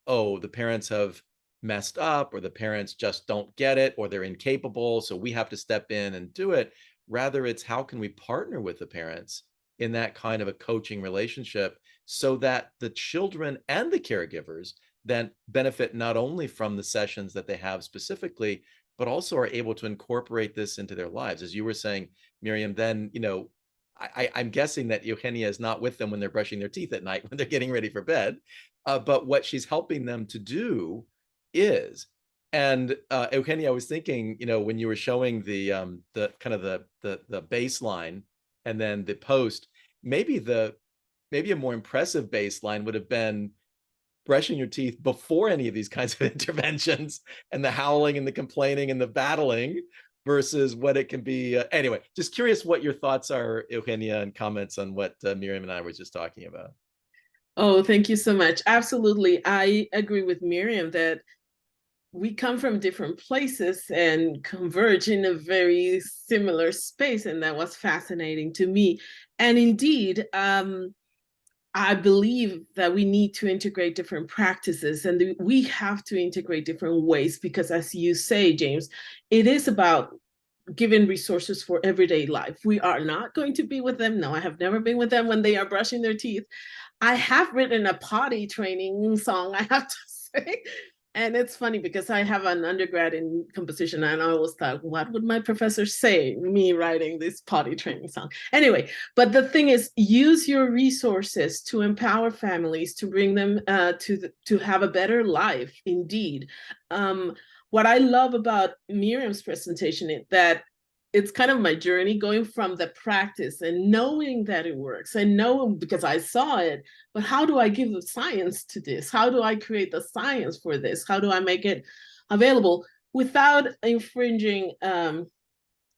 oh, the parents have messed up, or the parents just don't get it, or they're incapable, so we have to step in and do it. Rather, it's how can we partner with the parents in that kind of a coaching relationship so that the children and the caregivers then benefit not only from the sessions that they have specifically, but also are able to incorporate this into their lives. As you were saying, Miriam, then, I'm guessing that Eugenia is not with them when they're brushing their teeth at night, when they're getting ready for bed, but what she's helping them to do is, and Eugenia, I was thinking, when you were showing the kind of the baseline and then the post, maybe a more impressive baseline would have been brushing your teeth before any of these kinds of interventions, and the howling and the complaining and the battling, versus what it can be. Anyway, just curious what your thoughts are, Eugenia, and comments on what Miriam and I were just talking about. Oh, thank you so much. Absolutely. I agree with Miriam that we come from different places and converge in a very similar space. And that was fascinating to me. And indeed, I I believe that we need to integrate different practices, and we have to integrate different ways, because as you say, James, it is about giving resources for everyday life. We are not going to be with them. No, I have never been with them when they are brushing their teeth. I have written a potty training song, I have to say. And it's funny because I have an undergrad in composition, and I always thought, what would my professor say, me writing this potty training song? Anyway, but the thing is, use your resources to empower families, to bring them to have a better life, indeed. What I love about Miriam's presentation is that it's kind of my journey going from the practice and knowing that it works. I know because I saw it, but how do I give the science to this? How do I create the science for this? How do I make it available without infringing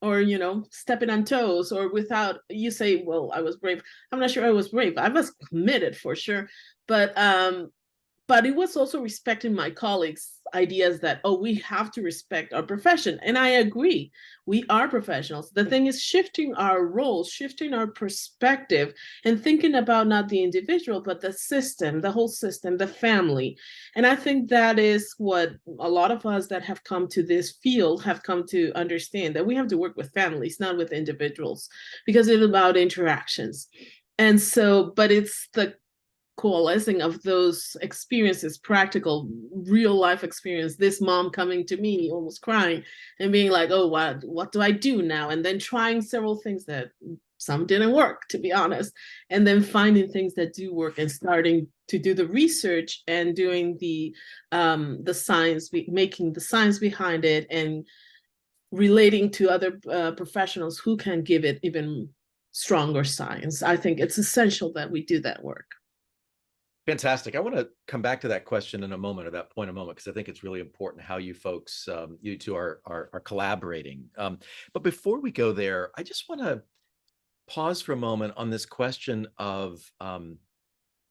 or, you know, stepping on toes, or without, you say, well, I was brave. I'm not sure I was brave. I was committed for sure. But it was also respecting my colleagues' ideas that, oh, we have to respect our profession. And I agree, we are professionals. The thing is shifting our roles, shifting our perspective, and thinking about not the individual, but the system, the whole system, the family. And I think that is what a lot of us that have come to this field have come to understand, that we have to work with families, not with individuals, because it's about interactions. And so, but it's the coalescing of those experiences, practical, real life experience, this mom coming to me almost crying and being like, oh, what do I do now? And then trying several things that some didn't work, to be honest, and then finding things that do work and starting to do the research and doing the science, making the science behind it, and relating to other professionals who can give it even stronger science. I think it's essential that we do that work. Fantastic. I want to come back to that question in a moment, or that point in a moment, because I think it's really important how you folks, you two are collaborating. But before we go there, I just want to pause for a moment on this question of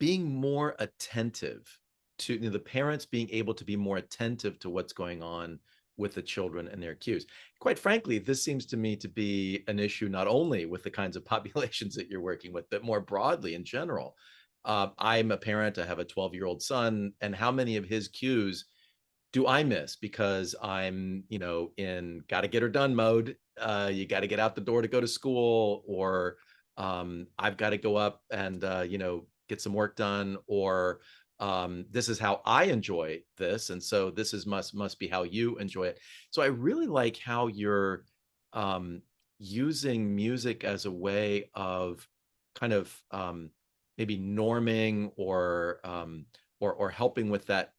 being more attentive to, you know, the parents being able to be more attentive to what's going on with the children and their cues. Quite frankly, this seems to me to be an issue not only with the kinds of populations that you're working with, but more broadly in general. I'm a parent, I have a 12-year-old son, and how many of his cues do I miss because I'm, you know, in got to get her done mode. You got to get out the door to go to school, or I've got to go up and, you know, get some work done, or this is how I enjoy this. And so this is must be how you enjoy it. So I really like how you're using music as a way of kind of maybe norming or helping with that,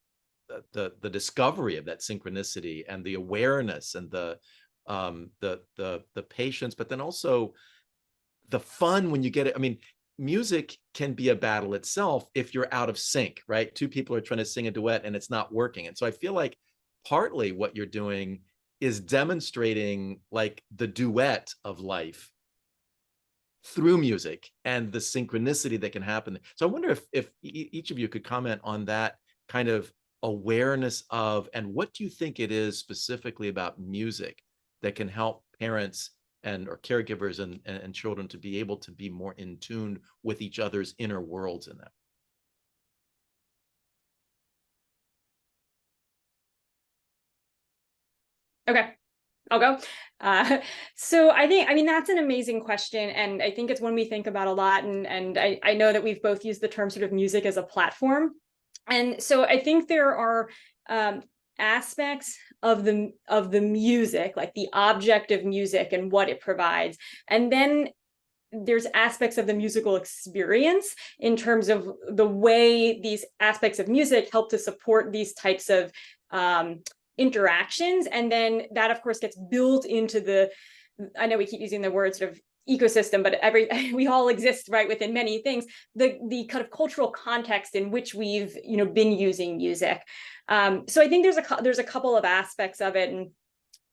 the discovery of that synchronicity and the awareness and the patience, but then also the fun when you get it. I mean, music can be a battle itself if you're out of sync, right? Two people are trying to sing a duet and it's not working. And so I feel like partly what you're doing is demonstrating like the duet of life through music and the synchronicity that can happen. So I wonder if each of you could comment on that kind of awareness of, and what do you think it is specifically about music that can help parents and or caregivers and children to be able to be more in tune with each other's inner worlds in that? Okay, I'll go. So I mean, that's an amazing question. And I think it's one we think about a lot. And I know that we've both used the term sort of music as a platform. And so I think there are aspects of the music, like the object of music and what it provides. And then there's aspects of the musical experience in terms of the way these aspects of music help to support these types of interactions. And then that, of course, gets built into I know we keep using the word sort of ecosystem, but we all exist right within many things, the kind of cultural context in which we've, you know, been using music. So I think there's a couple of aspects of it. And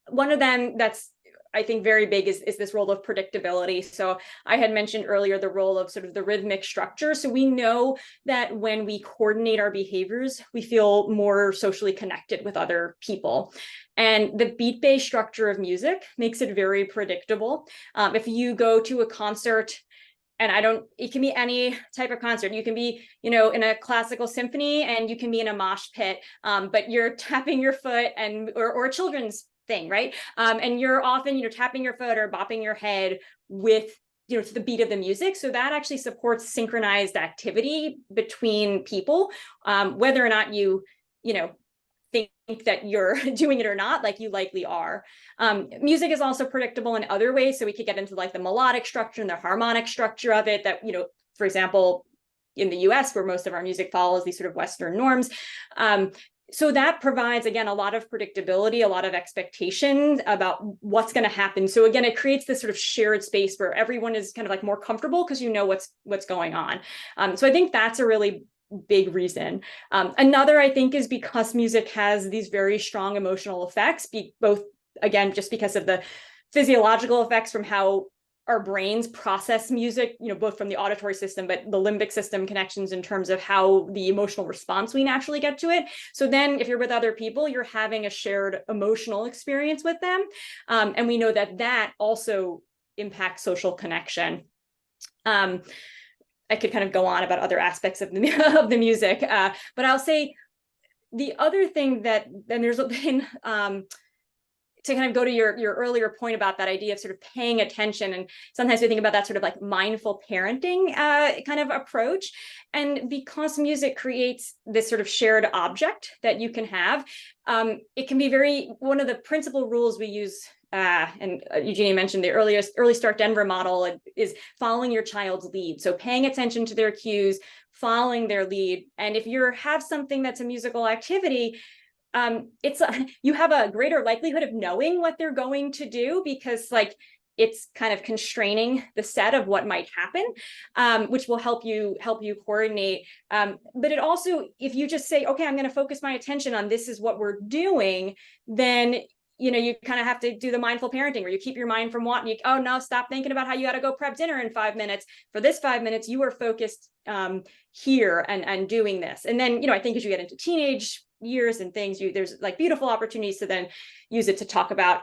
one of them that's, I think, very big is this role of predictability. So I had mentioned earlier the role of sort of the rhythmic structure. So we know that when we coordinate our behaviors, we feel more socially connected with other people. And the beat-based structure of music makes it very predictable. If you go to a concert, And it can be any type of concert. You can be, you know, in a classical symphony, and you can be in a mosh pit, but you're tapping your foot, or a children's thing, right? And you're often, you know, tapping your foot or bopping your head with, you know, to the beat of the music. So that actually supports synchronized activity between people, whether or not you know, think that you're doing it or not, like you likely are. Music is also predictable in other ways. So we could get into like the melodic structure and the harmonic structure of it that, you know, for example, in the US, where most of our music follows these sort of Western norms. So that provides, again, a lot of predictability, a lot of expectations about what's going to happen. So again, it creates this sort of shared space where everyone is kind of like more comfortable because you know what's going on. So I think that's a really big reason. Another, I think, is because music has these very strong emotional effects, both, again, just because of the physiological effects from how our brains process music, you know, both from the auditory system, but the limbic system connections in terms of how the emotional response we naturally get to it. So then if you're with other people, you're having a shared emotional experience with them. And we know that that also impacts social connection. I could kind of go on about other aspects of the music, but I'll say the other thing that, then there's been, to kind of go to your earlier point about that idea of sort of paying attention. And sometimes we think about that sort of like mindful parenting kind of approach. And because music creates this sort of shared object that you can have, it can be one of the principal rules we use, and Eugenia mentioned the early start Denver model, is following your child's lead. So paying attention to their cues, following their lead. And if you have something that's a musical activity, you have a greater likelihood of knowing what they're going to do, because like it's kind of constraining the set of what might happen, which will help you coordinate. But it also, if you just say, okay, I'm going to focus my attention on this is what we're doing, then you know, you kind of have to do the mindful parenting where you keep your mind from wanting, oh no, stop thinking about how you got to go prep dinner in 5 minutes. For this 5 minutes, you are focused here and doing this. And then, you know, I think as you get into teenage years and things, there's like beautiful opportunities to then use it to talk about,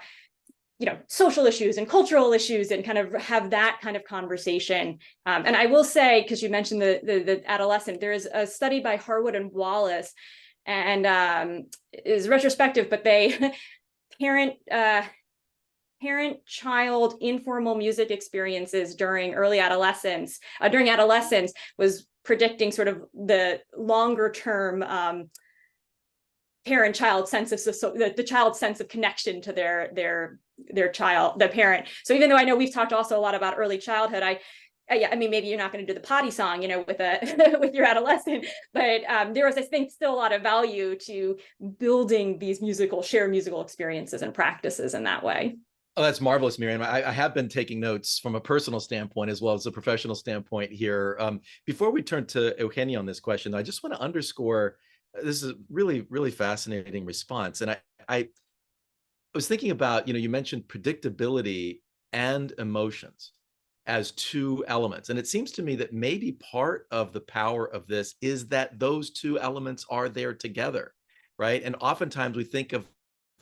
you know, social issues and cultural issues and kind of have that kind of conversation. And I will say, because you mentioned the adolescent, there is a study by Harwood and Wallace, and is retrospective, but they parent-child informal music experiences during adolescence was predicting sort of the longer term parent-child sense of the child's sense of connection to their child, the parent. So even though I know we've talked also a lot about early childhood, I mean, maybe you're not going to do the potty song, you know, with your adolescent, but there was, I think, still a lot of value to building these shared musical experiences and practices in that way. Oh, that's marvelous, Miriam. I have been taking notes from a personal standpoint as well as a professional standpoint here. Before we turn to Eugenia on this question, I just want to underscore, this is a really, really fascinating response. And I was thinking about, you know, you mentioned predictability and emotions as two elements. And it seems to me that maybe part of the power of this is that those two elements are there together, right? And oftentimes we think of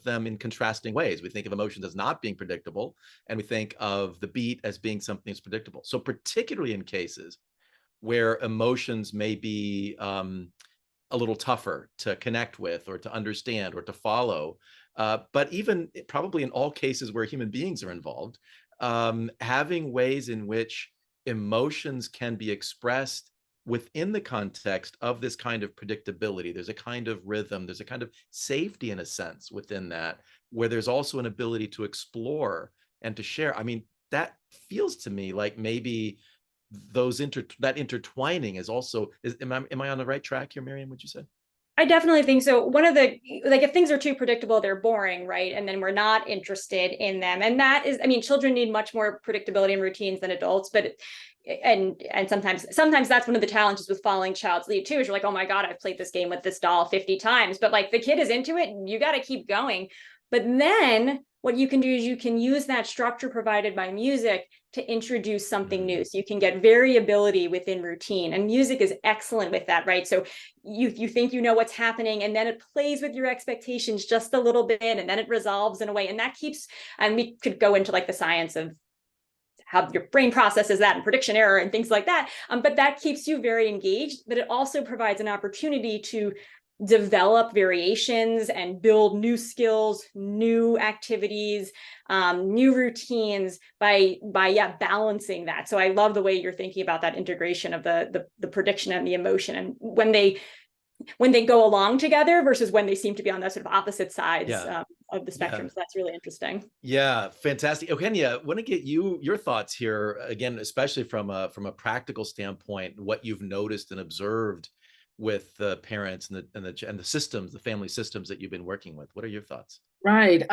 them in contrasting ways. We think of emotions as not being predictable, and we think of the beat as being something that's predictable. So particularly in cases where emotions may be a little tougher to connect with or to understand or to follow, but even probably in all cases where human beings are involved, having ways in which emotions can be expressed within the context of this kind of predictability. There's a kind of rhythm, there's a kind of safety in a sense within that, where there's also an ability to explore and to share. I mean, that feels to me like maybe that intertwining is also, am I on the right track here, Miriam, would you say? I definitely think so. One of the, like, if things are too predictable, they're boring, right? And then we're not interested in them. And that is, I mean, children need much more predictability and routines than adults, but and sometimes that's one of the challenges with following child's lead too, is you're like, oh my God, I've played this game with this doll 50 times, but like the kid is into it and you got to keep going. But then what you can do is you can use that structure provided by music to introduce something new. So you can get variability within routine, and music is excellent with that, right? So you think you know what's happening, and then it plays with your expectations just a little bit, and then it resolves in a way, and that keeps, and we could go into like the science of how your brain processes that and prediction error and things like that. But that keeps you very engaged, but it also provides an opportunity to develop variations and build new skills, new activities, new routines by balancing that. So I love the way you're thinking about that integration of the prediction and the emotion, and when they go along together versus when they seem to be on the sort of opposite sides of the spectrum. So that's really interesting. Yeah, fantastic. Eugenia, I want to get your thoughts here again, especially from a practical standpoint, what you've noticed and observed with the parents and the systems, the family systems that you've been working with. What are your thoughts? Right.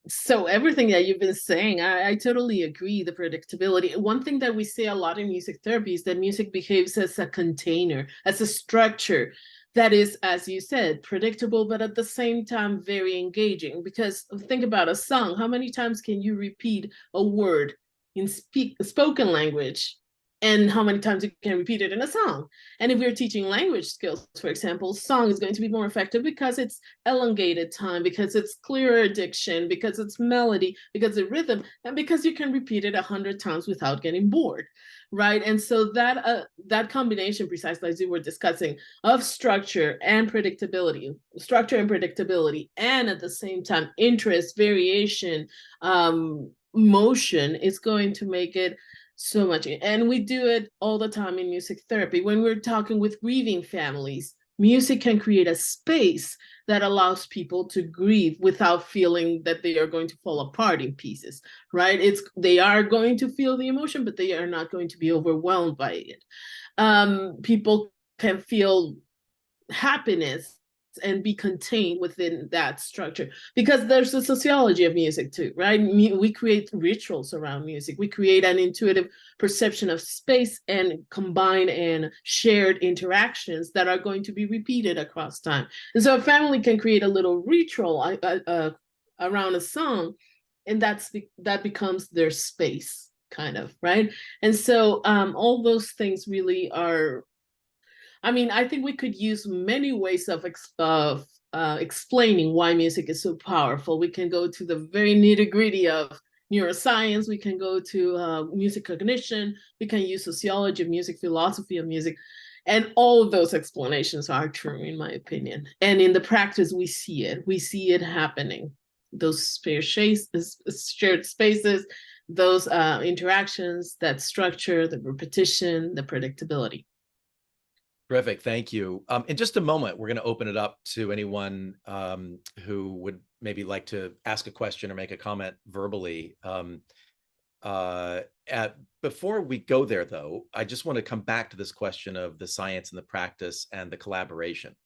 So everything that you've been saying, I totally agree. The predictability. One thing that we say a lot in music therapy is that music behaves as a container, as a structure that is, as you said, predictable, but at the same time, very engaging. Because think about a song. How many times can you repeat a word in spoken language? And how many times you can repeat it in a song? And if we're teaching language skills, for example, song is going to be more effective because it's elongated time, because it's clearer diction, because it's melody, because it's rhythm, and because you can repeat it 100 times without getting bored, right? And so that combination, precisely as we were discussing, of structure and predictability, and at the same time, interest, variation, motion is going to make it so much. And we do it all the time in music therapy. When we're talking with grieving families, music can create a space that allows people to grieve without feeling that they are going to fall apart in pieces, right? They are going to feel the emotion, but they are not going to be overwhelmed by it. People can feel happiness and be contained within that structure, because there's the sociology of music too, right? We create rituals around music. We create an intuitive perception of space and combined and shared interactions that are going to be repeated across time. And so a family can create a little ritual around a song, and that becomes their space, kind of, right? And so all those things really are, I mean, I think we could use many ways of explaining why music is so powerful. We can go to the very nitty-gritty of neuroscience. We can go to music cognition. We can use sociology of music, philosophy of music. And all of those explanations are true, in my opinion. And in the practice, we see it. We see it happening. Those shared spaces, those interactions, that structure, the repetition, the predictability. Terrific, thank you. In just a moment, we're going to open it up to anyone who would maybe like to ask a question or make a comment verbally. Before we go there, though, I just want to come back to this question of the science and the practice and the collaboration.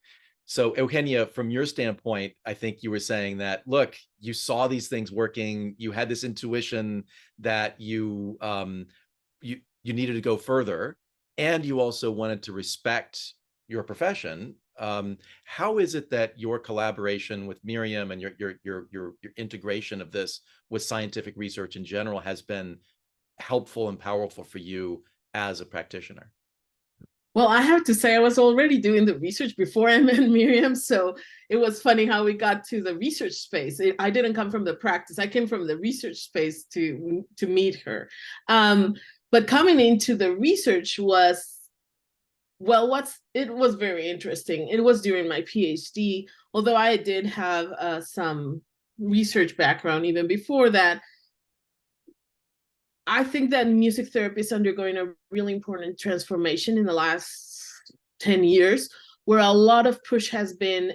So, Eugenia, from your standpoint, I think you were saying that, look, you saw these things working, you had this intuition that you needed to go further, and you also wanted to respect your profession. How is it that your collaboration with Miriam and your integration of this with scientific research in general has been helpful and powerful for you as a practitioner? Well, I have to say, I was already doing the research before I met Miriam, so it was funny how we got to the research space. I didn't come from the practice. I came from the research space to meet her. But coming into the research was, well, it was very interesting. It was during my PhD, although I did have some research background even before that. I think that music therapy is undergoing a really important transformation in the last 10 years, where a lot of push has been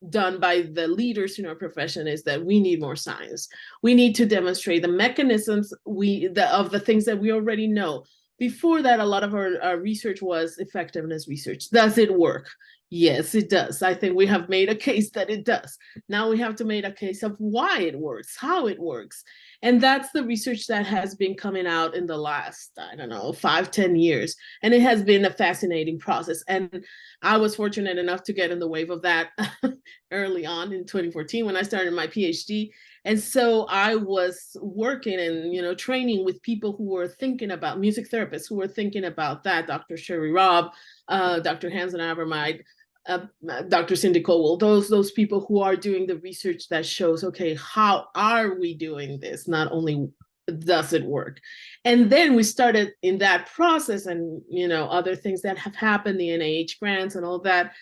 done by the leaders in our profession, is that we need more science. We need to demonstrate the mechanisms of the things that we already know. Before that, a lot of our research was effectiveness research. Does it work? Yes, it does. I think we have made a case that it does. Now we have to make a case of why it works, how it works. And that's the research that has been coming out in the last, 5-10 years. And it has been a fascinating process. And I was fortunate enough to get in the wave of that early on in 2014 when I started my PhD. And so I was working and, training with people who were thinking about, music therapists who were thinking about that, Dr. Sherry Robb, Dr. Hansen Avermeid, Dr. Cindy Cowell, those people who are doing the research that shows, okay, how are we doing this? Not only does it work? And then we started in that process, and other things that have happened, the NIH grants and all that.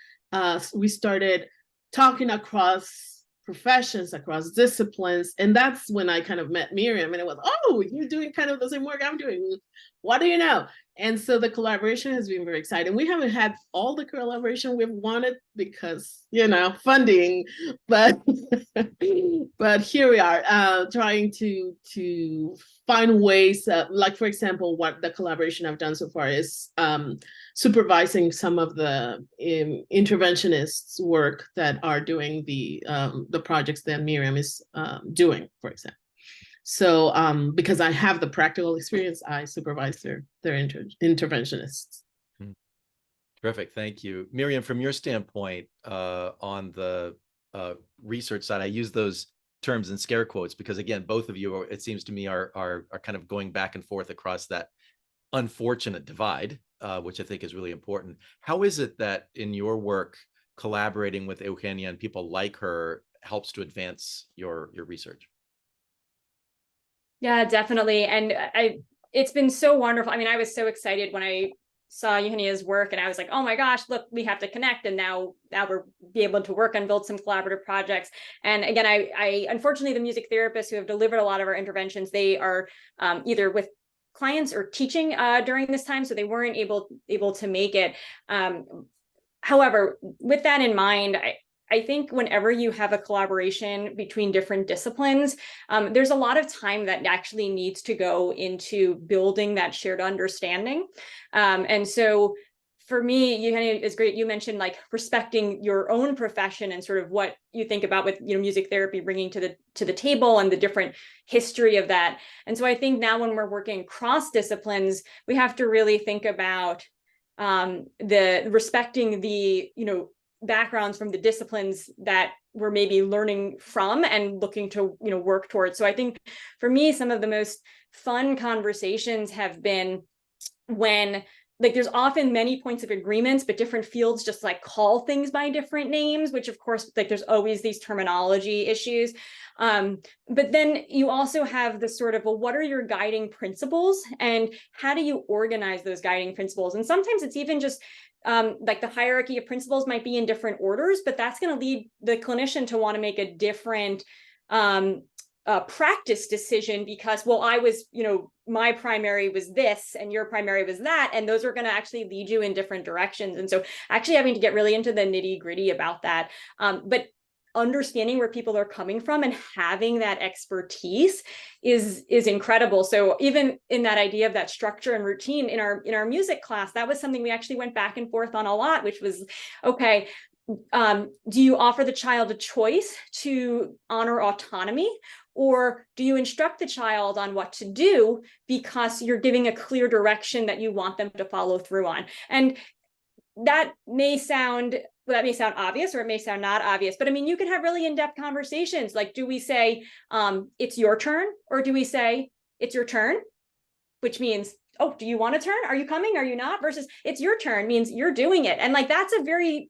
We started talking across professions, across disciplines, and that's when I kind of met Miriam, and it was, oh, you're doing kind of the same work I'm doing. What do you know? And so the collaboration has been very exciting. We haven't had all the collaboration we've wanted because, funding, but but here we are, trying to find ways, like, for example, what the collaboration I've done so far is supervising some of the interventionists' work that are doing the projects that Miriam is doing, for example. So because I have the practical experience, I supervise their interventionists. Terrific, thank you. Miriam, from your standpoint, on the research side, I use those terms in scare quotes because, again, both of you, it seems to me, are kind of going back and forth across that unfortunate divide, which I think is really important. How is it that in your work, collaborating with Eugenia and people like her helps to advance your research? Yeah, definitely. And it's been so wonderful. I mean, I was so excited when I saw Eugenia's work, and I was like, oh my gosh, look, we have to connect. And now we're be able to work and build some collaborative projects. And again, I unfortunately, the music therapists who have delivered a lot of our interventions, they are either with clients or teaching during this time, so they weren't able to make it. However, with that in mind, I think whenever you have a collaboration between different disciplines, there's a lot of time that actually needs to go into building that shared understanding. And so for me, Eugenia, is great. You mentioned like respecting your own profession and sort of what you think about with music therapy bringing to the table and the different history of that. And so I think now when we're working cross disciplines, we have to really think about the respecting the backgrounds from the disciplines that we're maybe learning from and looking to work towards. So I think for me, some of the most fun conversations have been when there's often many points of agreements, but different fields just like call things by different names, which of course, there's always these terminology issues. But then you also have the sort of, well, what are your guiding principles and how do you organize those guiding principles? And sometimes it's even just like the hierarchy of principles might be in different orders, but that's going to lead the clinician to want to make a different practice decision because, well, I was, my primary was this and your primary was that, and those are going to actually lead you in different directions. And so actually having to get really into the nitty gritty about that. But understanding where people are coming from and having that expertise is incredible. So even in that idea of that structure and routine in our music class, that was something we actually went back and forth on a lot, which was, okay, do you offer the child a choice to honor autonomy, or do you instruct the child on what to do because you're giving a clear direction that you want them to follow through on? And that may sound obvious, or it may sound not obvious, but I mean, you can have really in-depth conversations. Like, do we say, it's your turn, or do we say it's your turn, which means, oh, do you want a turn? Are you coming? Are you not? Versus it's your turn means you're doing it. And like, that's a very,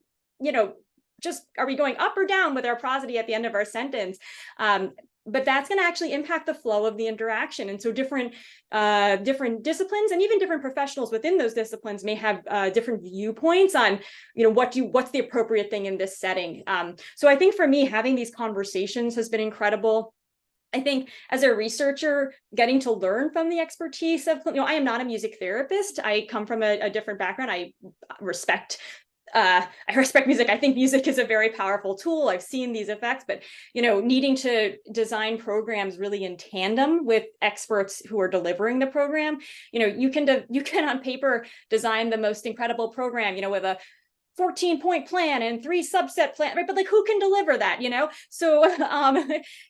just, are we going up or down with our prosody at the end of our sentence? But that's going to actually impact the flow of the interaction. And so different disciplines and even different professionals within those disciplines may have different viewpoints on, what's the appropriate thing in this setting. So I think for me, having these conversations has been incredible. I think as a researcher, getting to learn from the expertise of, I am not a music therapist. I come from a different background. I respect music. I think music is a very powerful tool. I've seen these effects, but needing to design programs really in tandem with experts who are delivering the program. You can on paper design the most incredible program, with a 14-point plan and 3 subset plan, right? But like, who can deliver that, So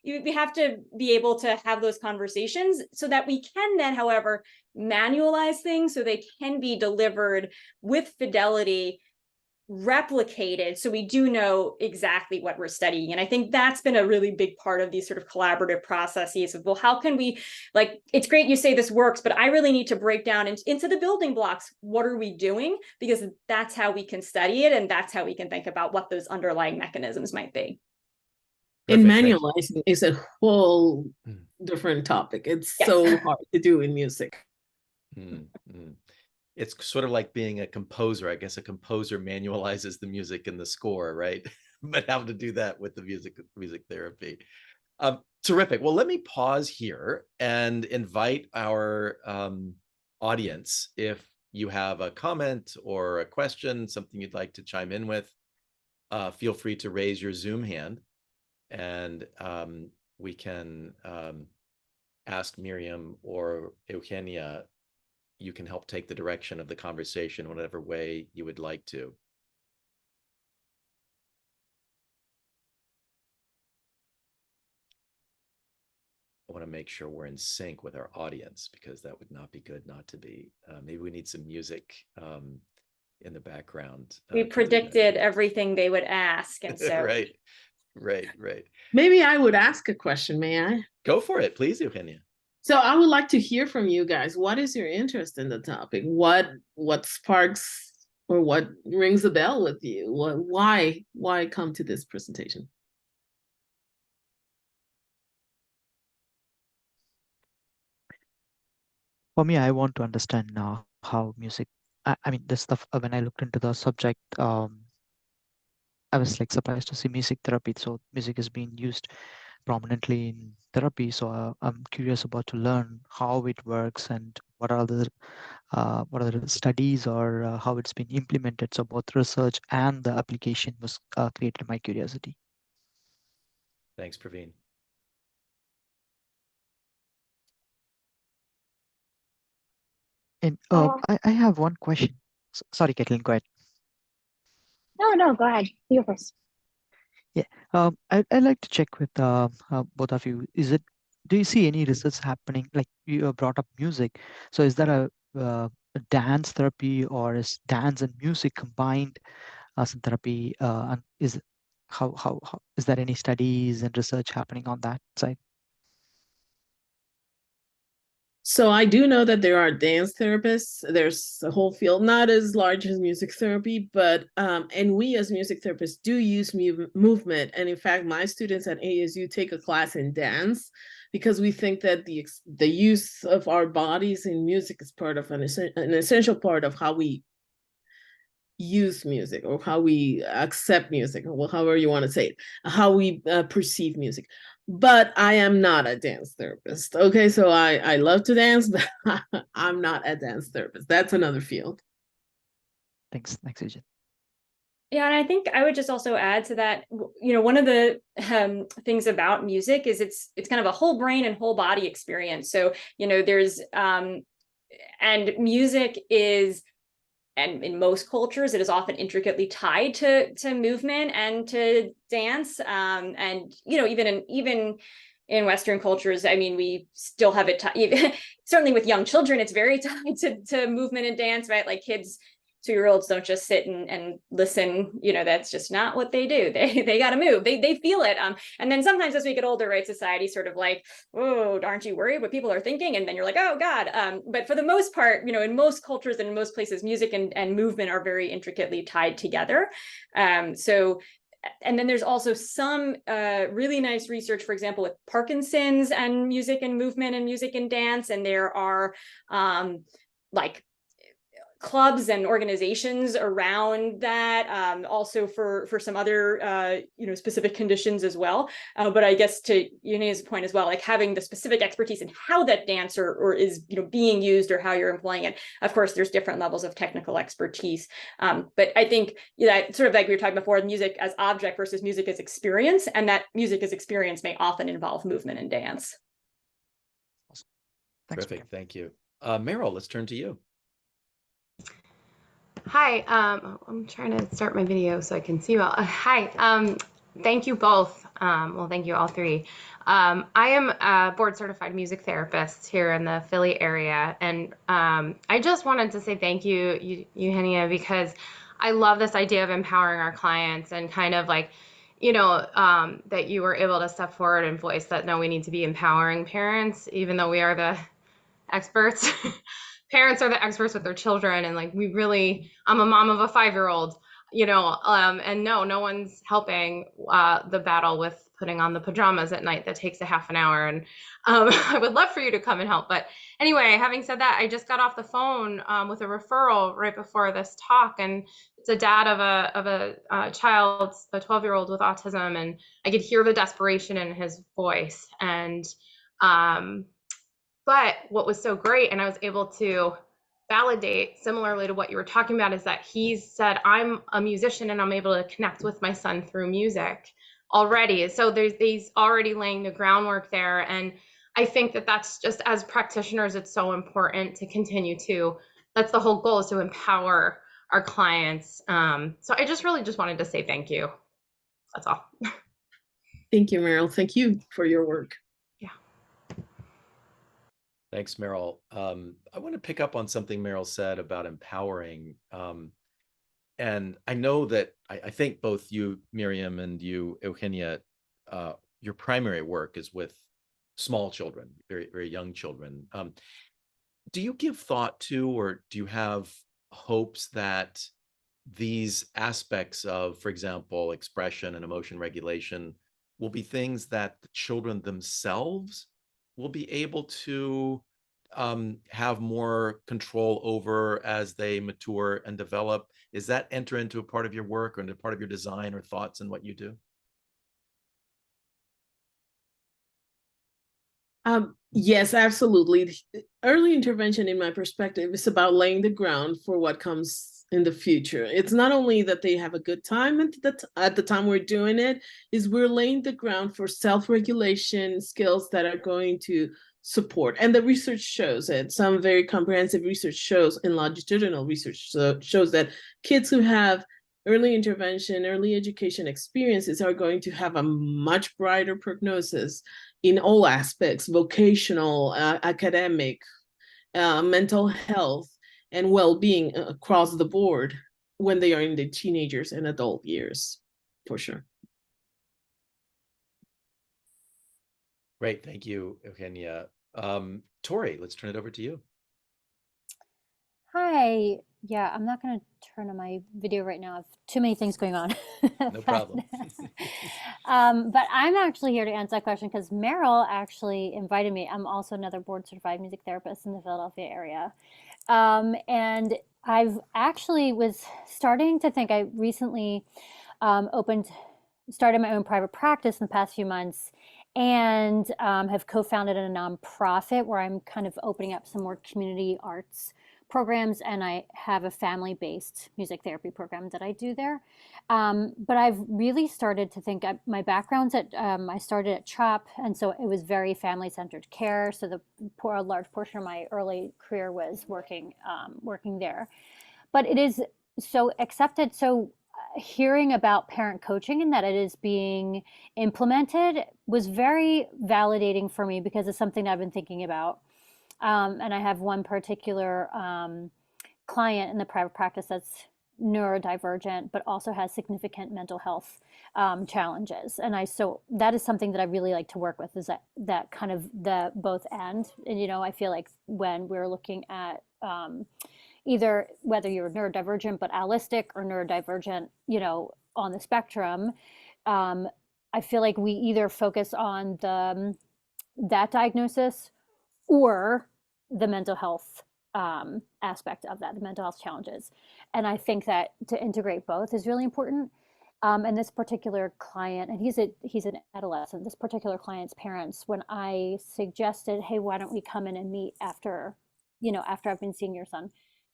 we have to be able to have those conversations so that we can then, however, manualize things so they can be delivered with fidelity, replicated, so we do know exactly what we're studying. And I think that's been a really big part of these sort of collaborative processes of, well, how can we, like, it's great you say this works, but I really need to break down into the building blocks. What are we doing? Because that's how we can study it, and that's how we can think about what those underlying mechanisms might be. And manualizing is a whole different topic. It's Yes. so hard to do in music. Mm, mm. It's sort of like being a composer. I guess a composer manualizes the music and the score, right? But how to do that with the music therapy. Terrific. Well, let me pause here and invite our audience. If you have a comment or a question, something you'd like to chime in with, feel free to raise your Zoom hand, and we can ask Miriam or Eugenia. You can help take the direction of the conversation whatever way you would like to. I want to make sure we're in sync with our audience, because that would not be good not to be. Maybe we need some music in the background. We predicted everything they would ask, and so Right. Maybe I would ask a question, may I? Go for it, please, Eugenia. So I would like to hear from you guys. What is your interest in the topic? What sparks or what rings a bell with you? Why come to this presentation? For me, I want to understand how music, I mean, this stuff, when I looked into the subject, I was like surprised to see music therapy. So music is being used prominently in therapy. So I'm curious about to learn how it works and what are the studies or how it's been implemented. So both research and the application was created my curiosity. Thanks, Praveen. And I have one question. Sorry, Kathleen, go ahead. No, go ahead. You first. Yeah, I'd like to check with both of you. Do you see any research happening? Like you brought up music, so is that a dance therapy, or is dance and music combined as in therapy? And how is there any studies and research happening on that side? So I do know that there are dance therapists. There's a whole field, not as large as music therapy, but and we as music therapists do use movement. And in fact, my students at ASU take a class in dance, because we think that the use of our bodies in music is part of an essential part of how we use music, or how we accept music, or however you want to say it, how we perceive music. But I am not a dance therapist. Okay, so I love to dance, but I'm not a dance therapist. That's another field. Thanks, Eugene. Yeah, and I think I would just also add to that, one of the things about music is it's kind of a whole brain and whole body experience. So, there's and music is, and in most cultures, it is often intricately tied to movement and to dance. And even in Western cultures, I mean, we still have it certainly with young children, it's very tied to movement and dance, right? Like kids, 2-year-olds don't just sit and listen. That's just not what they do. They got to move. They feel it. And then sometimes as we get older, right, society sort of like, oh, aren't you worried what people are thinking? And then you're like, oh God. But for the most part, in most cultures and in most places, music and movement are very intricately tied together. And then there's also some really nice research, for example, with Parkinson's and music and movement and music and dance. And there are like clubs and organizations around that, also for some other specific conditions as well. But I guess to Eugenia's point as well, like having the specific expertise in how that dance or is being used, or how you're employing it. Of course, there's different levels of technical expertise. But I think sort of like we were talking before, music as object versus music as experience, and that music as experience may often involve movement and dance. Awesome. Thanks, Terrific, thank you. Meryl, let's turn to you. Hi, I'm trying to start my video so I can see you all. Hi, thank you both. Well, thank you all three. I am a board certified music therapist here in the Philly area. And I just wanted to say thank you, Eugenia, because I love this idea of empowering our clients, and kind of like, that you were able to step forward and voice that, no, we need to be empowering parents, even though we are the experts. Parents are the experts with their children, and like I'm a mom of a 5-year-old, and no one's helping the battle with putting on the pajamas at night that takes a half an hour. And I would love for you to come and help. But anyway, having said that, I just got off the phone with a referral right before this talk, and it's a dad of a child, a 12-year-old with autism, and I could hear the desperation in his voice. And but what was so great, and I was able to validate similarly to what you were talking about, is that he's said, I'm a musician and I'm able to connect with my son through music already. So he's already laying the groundwork there. And I think that that's just, as practitioners, it's so important to continue to, that's the whole goal, is to empower our clients. So I just really just wanted to say thank you. That's all. Thank you, Meryl. Thank you for your work. Thanks, Meryl. I want to pick up on something Meryl said about empowering. And I know that I think both you, Miriam, and you, Eugenia, your primary work is with small children, very, very young children. Do you give thought to, or do you have hopes that these aspects of, for example, expression and emotion regulation will be things that the children themselves will be able to have more control over as they mature and develop? Is that enter into a part of your work or into part of your design or thoughts in what you do? Yes, absolutely. Early intervention, in my perspective, is about laying the ground for what comes in the future. It's not only that they have a good time at the time we're doing it, is we're laying the ground for self-regulation skills that are going to support. And the research shows it. Some very comprehensive research shows, and longitudinal research shows that kids who have early intervention, early education experiences are going to have a much brighter prognosis in all aspects: vocational, academic, mental health, and well-being across the board when they are in the teenagers and adult years, for sure. Great, thank you, Eugenia. Tori, let's turn it over to you. Hi. Yeah, I'm not going to turn on my video right now. I have too many things going on. No problem. But I'm actually here to answer that question because Meryl actually invited me. I'm also another board certified music therapist in the Philadelphia area. And I've actually was starting to think, I recently started my own private practice in the past few months, and have co-founded a nonprofit where I'm kind of opening up some more community arts programs, and I have a family-based music therapy program that I do there. But I've really started to think, my background's at, I started at CHOP, and so it was very family-centered care. So a large portion of my early career was working there. But it is so accepted. So hearing about parent coaching and that it is being implemented was very validating for me, because it's something that I've been thinking about. And I have one particular client in the private practice that's neurodivergent, but also has significant mental health challenges. And so that is something that I really like to work with, is that kind of the both end. And, I feel like when we're looking at either whether you're neurodivergent but allistic, or neurodivergent, on the spectrum, I feel like we either focus on that diagnosis or the mental health aspect of that, the mental health challenges. And I think that to integrate both is really important. And this particular client, and he's an adolescent, this particular client's parents, when I suggested, hey, why don't we come in and meet after I've been seeing your son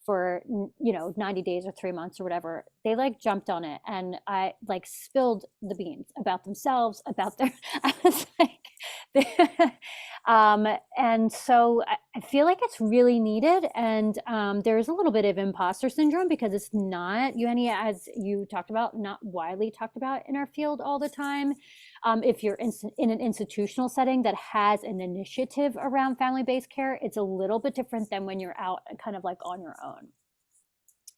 for 90 days or 3 months or whatever, they jumped on it, and I spilled the beans about themselves, about their I was and so I feel like it's really needed. And there's a little bit of imposter syndrome, because it's not, Eugenia, as you talked about, not widely talked about in our field all the time. If you're in an institutional setting that has an initiative around family-based care, it's a little bit different than when you're out kind of on your own.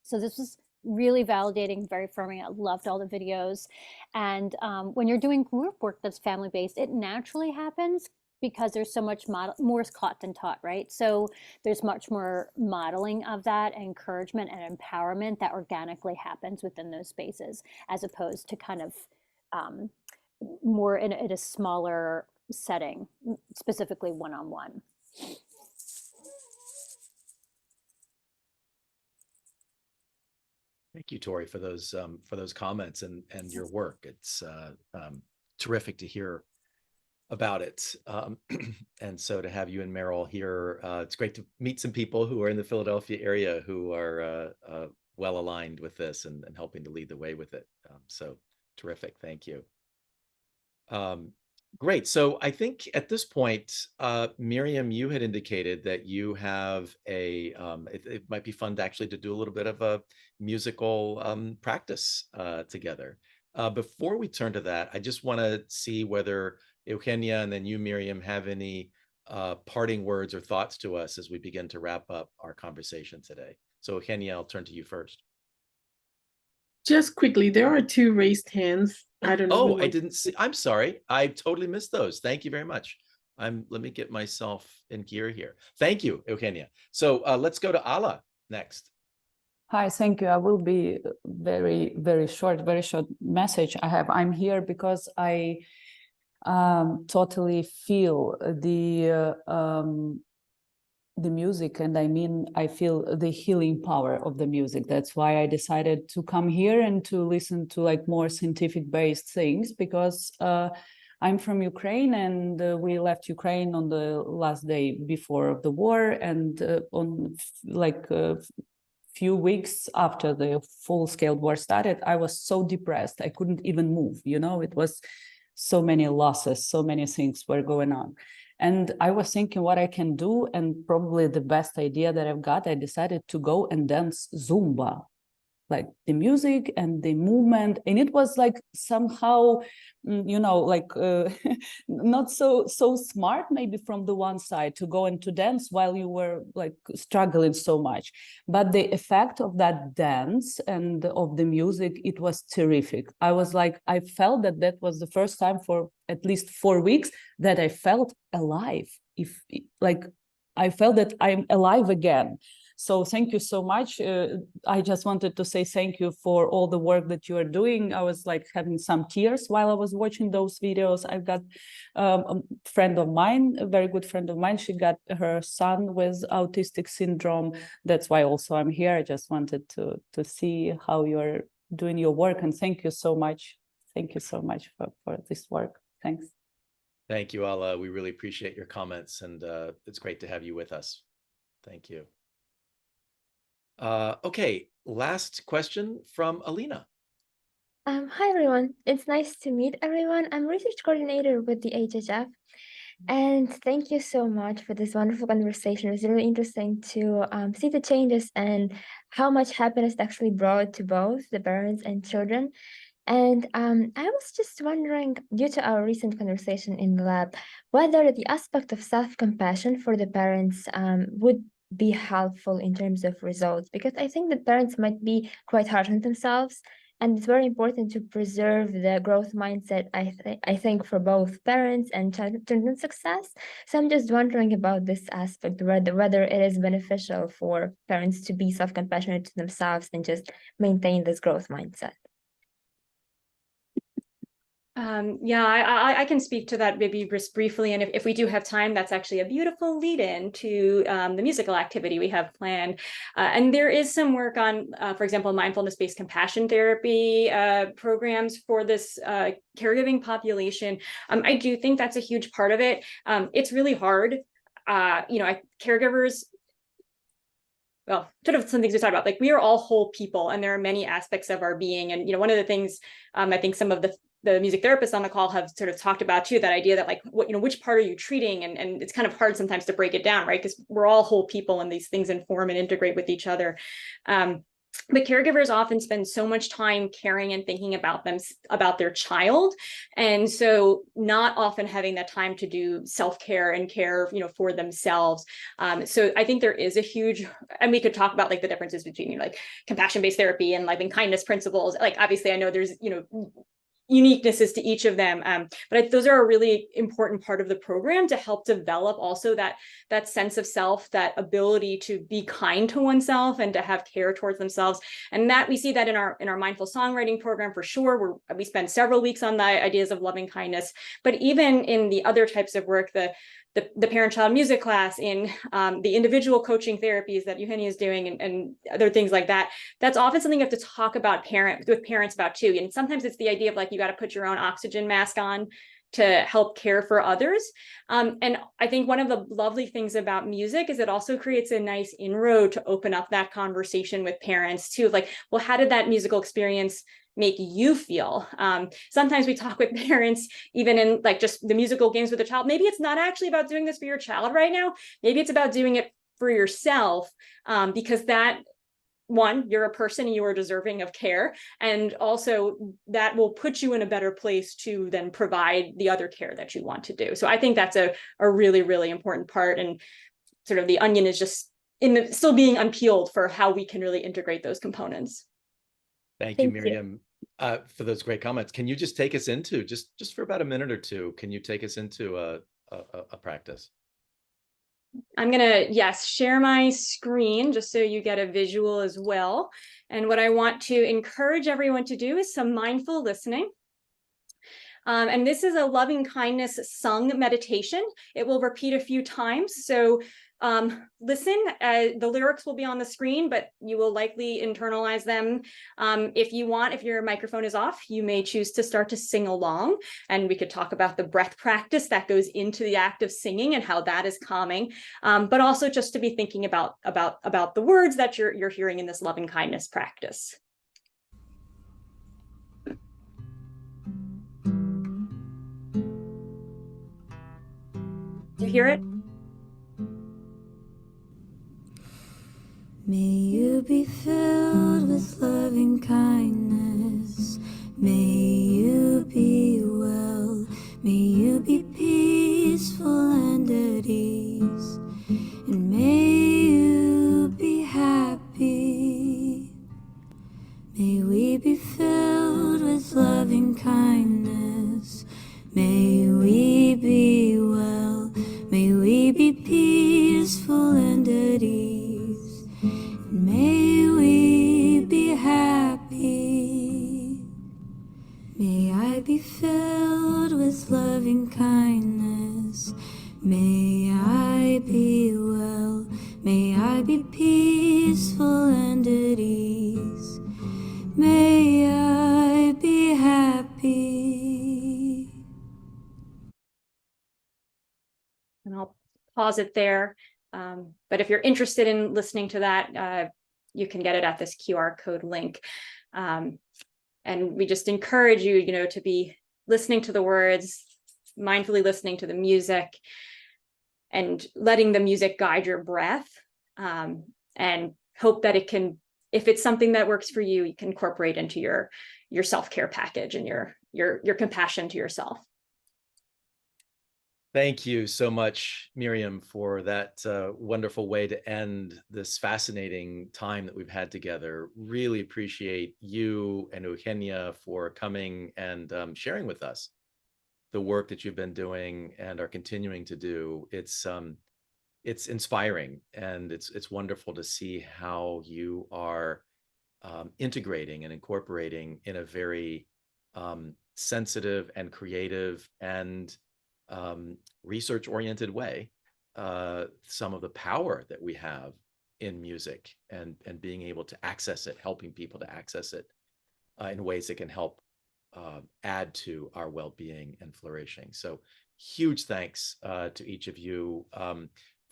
So this was really validating, very affirming. I loved all the videos. And when you're doing group work that's family-based, it naturally happens, because there's so much more is caught than taught, right? So there's much more modeling of that, encouragement and empowerment that organically happens within those spaces, as opposed to kind of more in a smaller setting, specifically one-on-one. Thank you, Tori, for those comments and your work. It's terrific to hear about it. And so to have you and Meryl here, it's great to meet some people who are in the Philadelphia area who are well aligned with this and helping to lead the way with it. So terrific. Thank you. Great. So I think at this point, Miriam, you had indicated that you have it might be fun to actually to do a little bit of a musical practice together. Before we turn to that, I just want to see whether Eugenia and then you, Miriam, have any parting words or thoughts to us as we begin to wrap up our conversation today. So Eugenia, I'll turn to you first. Just quickly, there are 2 raised hands. I don't know. Oh, I didn't see. I'm sorry. I totally missed those. Thank you very much. Let me get myself in gear here. Thank you, Eugenia. So let's go to Ala next. Hi, thank you. I will be very, very short message I have. I'm here because I totally feel the music, and I feel the healing power of the music. That's why I decided to come here and to listen to like more scientific based things, because I'm from Ukraine, and we left Ukraine on the last day before the war, and on like few weeks after the full-scale war started, I was so depressed I couldn't even move. It was so many losses, so many things were going on. And I was thinking what I can do, and probably the best idea that I've got, I decided to go and dance Zumba, like the music and the movement. And it was like somehow, like not so smart maybe from the one side to go and to dance while you were like struggling so much. But the effect of that dance and of the music, it was terrific. I was like, I felt that was the first time for at least 4 weeks that I felt alive. I felt that I'm alive again. So thank you so much. I just wanted to say thank you for all the work that you are doing. I was like having some tears while I was watching those videos. I've got a friend of mine, a very good friend of mine. She got her son with autistic syndrome. That's why also I'm here. I just wanted to see how you're doing your work. And thank you so much. Thank you so much for this work. Thanks. Thank you, Ala. We really appreciate your comments, and it's great to have you with us. Thank you. Okay, last question from Alina. Hi, everyone. It's nice to meet everyone. I'm research coordinator with the HHF. And thank you so much for this wonderful conversation. It was really interesting to see the changes and how much happiness it actually brought to both the parents and children. And I was just wondering, due to our recent conversation in the lab, whether the aspect of self-compassion for the parents would be helpful in terms of results, because I think that parents might be quite hard on themselves, and it's very important to preserve the growth mindset, I think, for both parents and children's success. So I'm just wondering about this aspect, whether it is beneficial for parents to be self-compassionate to themselves and just maintain this growth mindset. Yeah, I can speak to that maybe just briefly. And if we do have time, that's actually a beautiful lead in to the musical activity we have planned. And there is some work on, for example, mindfulness-based compassion therapy programs for this caregiving population. I do think that's a huge part of it. It's really hard. Caregivers, well, sort of some things we talked about, like we are all whole people, and there are many aspects of our being. And, one of the things I think some of the music therapists on the call have sort of talked about too, that idea that like, which part are you treating? And it's kind of hard sometimes to break it down, right? Because we're all whole people and these things inform and integrate with each other. But caregivers often spend so much time caring and thinking about their child. And so not often having that time to do self-care and care, for themselves. So I think there is a huge, and we could talk about like the differences between, like compassion-based therapy and loving kindness principles. Like, obviously I know there's, uniquenesses to each of them. But those are a really important part of the program to help develop also that sense of self, that ability to be kind to oneself and to have care towards themselves. And that we see that in our mindful songwriting program for sure, where we spend several weeks on the ideas of loving kindness. But even in the other types of work, the parent-child music class, in the individual coaching therapies that Eugenia is doing, and other things like that, that's often something you have to talk about with parents about too. And sometimes it's the idea of like, you got to put your own oxygen mask on to help care for others. And I think one of the lovely things about music is it also creates a nice inroad to open up that conversation with parents too. Like, well, how did that musical experience make you feel? Sometimes we talk with parents, even in like just the musical games with the child. Maybe it's not actually about doing this for your child right now. Maybe it's about doing it for yourself, because that, one, you're a person and you are deserving of care. And also that will put you in a better place to then provide the other care that you want to do. So I think that's a really, really important part. And sort of the onion is just still being unpeeled for how we can really integrate those components. Thank you, Miriam, for those great comments. Can you just take us into, just for about a minute or two, can you take us into a practice? I'm gonna, yes, share my screen just so you get a visual as well. And what I want to encourage everyone to do is some mindful listening. And this is a loving kindness sung meditation. It will repeat a few times. So listen, the lyrics will be on the screen, but you will likely internalize them. If you want, if your microphone is off, you may choose to start to sing along. And we could talk about the breath practice that goes into the act of singing and how that is calming. But also just to be thinking about the words that you're hearing in this loving kindness practice. Do you hear it? May you be filled with loving kindness. May you be well. May you be peaceful and at ease. And may you be happy. May we be filled with loving kindness. May we be well. May we be peaceful and at ease. May we be happy. May I be filled with loving kindness. May I be well. May I be peaceful and at ease. May I be happy. And I'll pause it there. But if you're interested in listening to that, you can get it at this QR code link. And we just encourage you, to be listening to the words, mindfully listening to the music, and letting the music guide your breath, and hope that it can, if it's something that works for you, you can incorporate into your self-care package and your compassion to yourself. Thank you so much, Miriam, for that wonderful way to end this fascinating time that we've had together. Really appreciate you and Eugenia for coming and sharing with us the work that you've been doing and are continuing to do. It's inspiring, and it's wonderful to see how you are integrating and incorporating in a very sensitive and creative and research-oriented way some of the power that we have in music, and being able to access it, helping people to access it in ways that can help add to our well-being and flourishing. So huge thanks to each of you.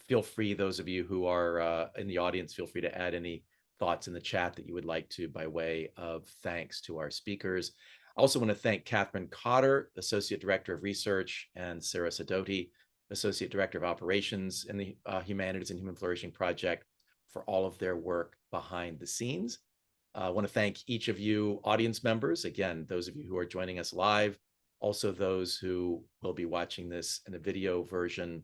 Feel free, those of you who are in the audience, feel free to add any thoughts in the chat that you would like to by way of thanks to our speakers. I also want to thank Catherine Cotter, Associate Director of Research, and Sarah Sidoti, Associate Director of Operations in the Humanities and Human Flourishing Project, for all of their work behind the scenes. I want to thank each of you audience members, again, those of you who are joining us live, also those who will be watching this in a video version.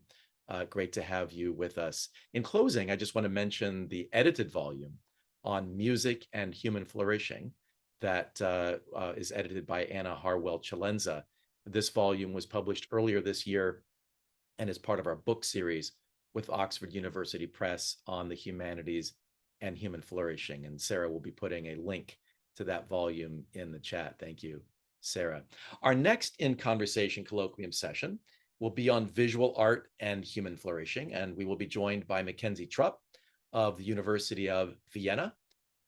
Great to have you with us. In closing, I just want to mention the edited volume on music and human flourishing that is edited by Anna Harwell-Chalenza. This volume was published earlier this year and is part of our book series with Oxford University Press on the humanities and human flourishing. And Sarah will be putting a link to that volume in the chat. Thank you, Sarah. Our next In Conversation colloquium session will be on visual art and human flourishing, and we will be joined by Mackenzie Trupp of the University of Vienna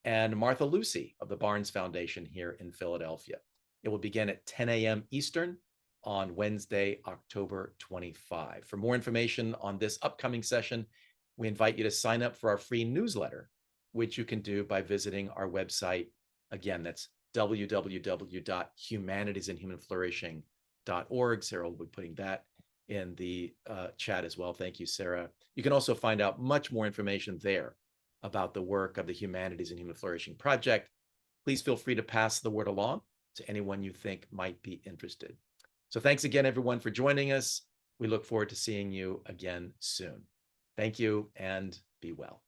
and Martha Lucy of the Barnes Foundation here in Philadelphia. It will begin at 10 a.m. Eastern on Wednesday, October 25. For more information on this upcoming session, we invite you to sign up for our free newsletter, which you can do by visiting our website. Again, that's www.humanities-and-human-flourishing.org. Sarah will be putting that in the chat as well. Thank you, Sarah. You can also find out much more information there about the work of the Humanities and Human Flourishing Project. Please feel free to pass the word along to anyone you think might be interested. So thanks again, everyone, for joining us. We look forward to seeing you again soon. Thank you and be well.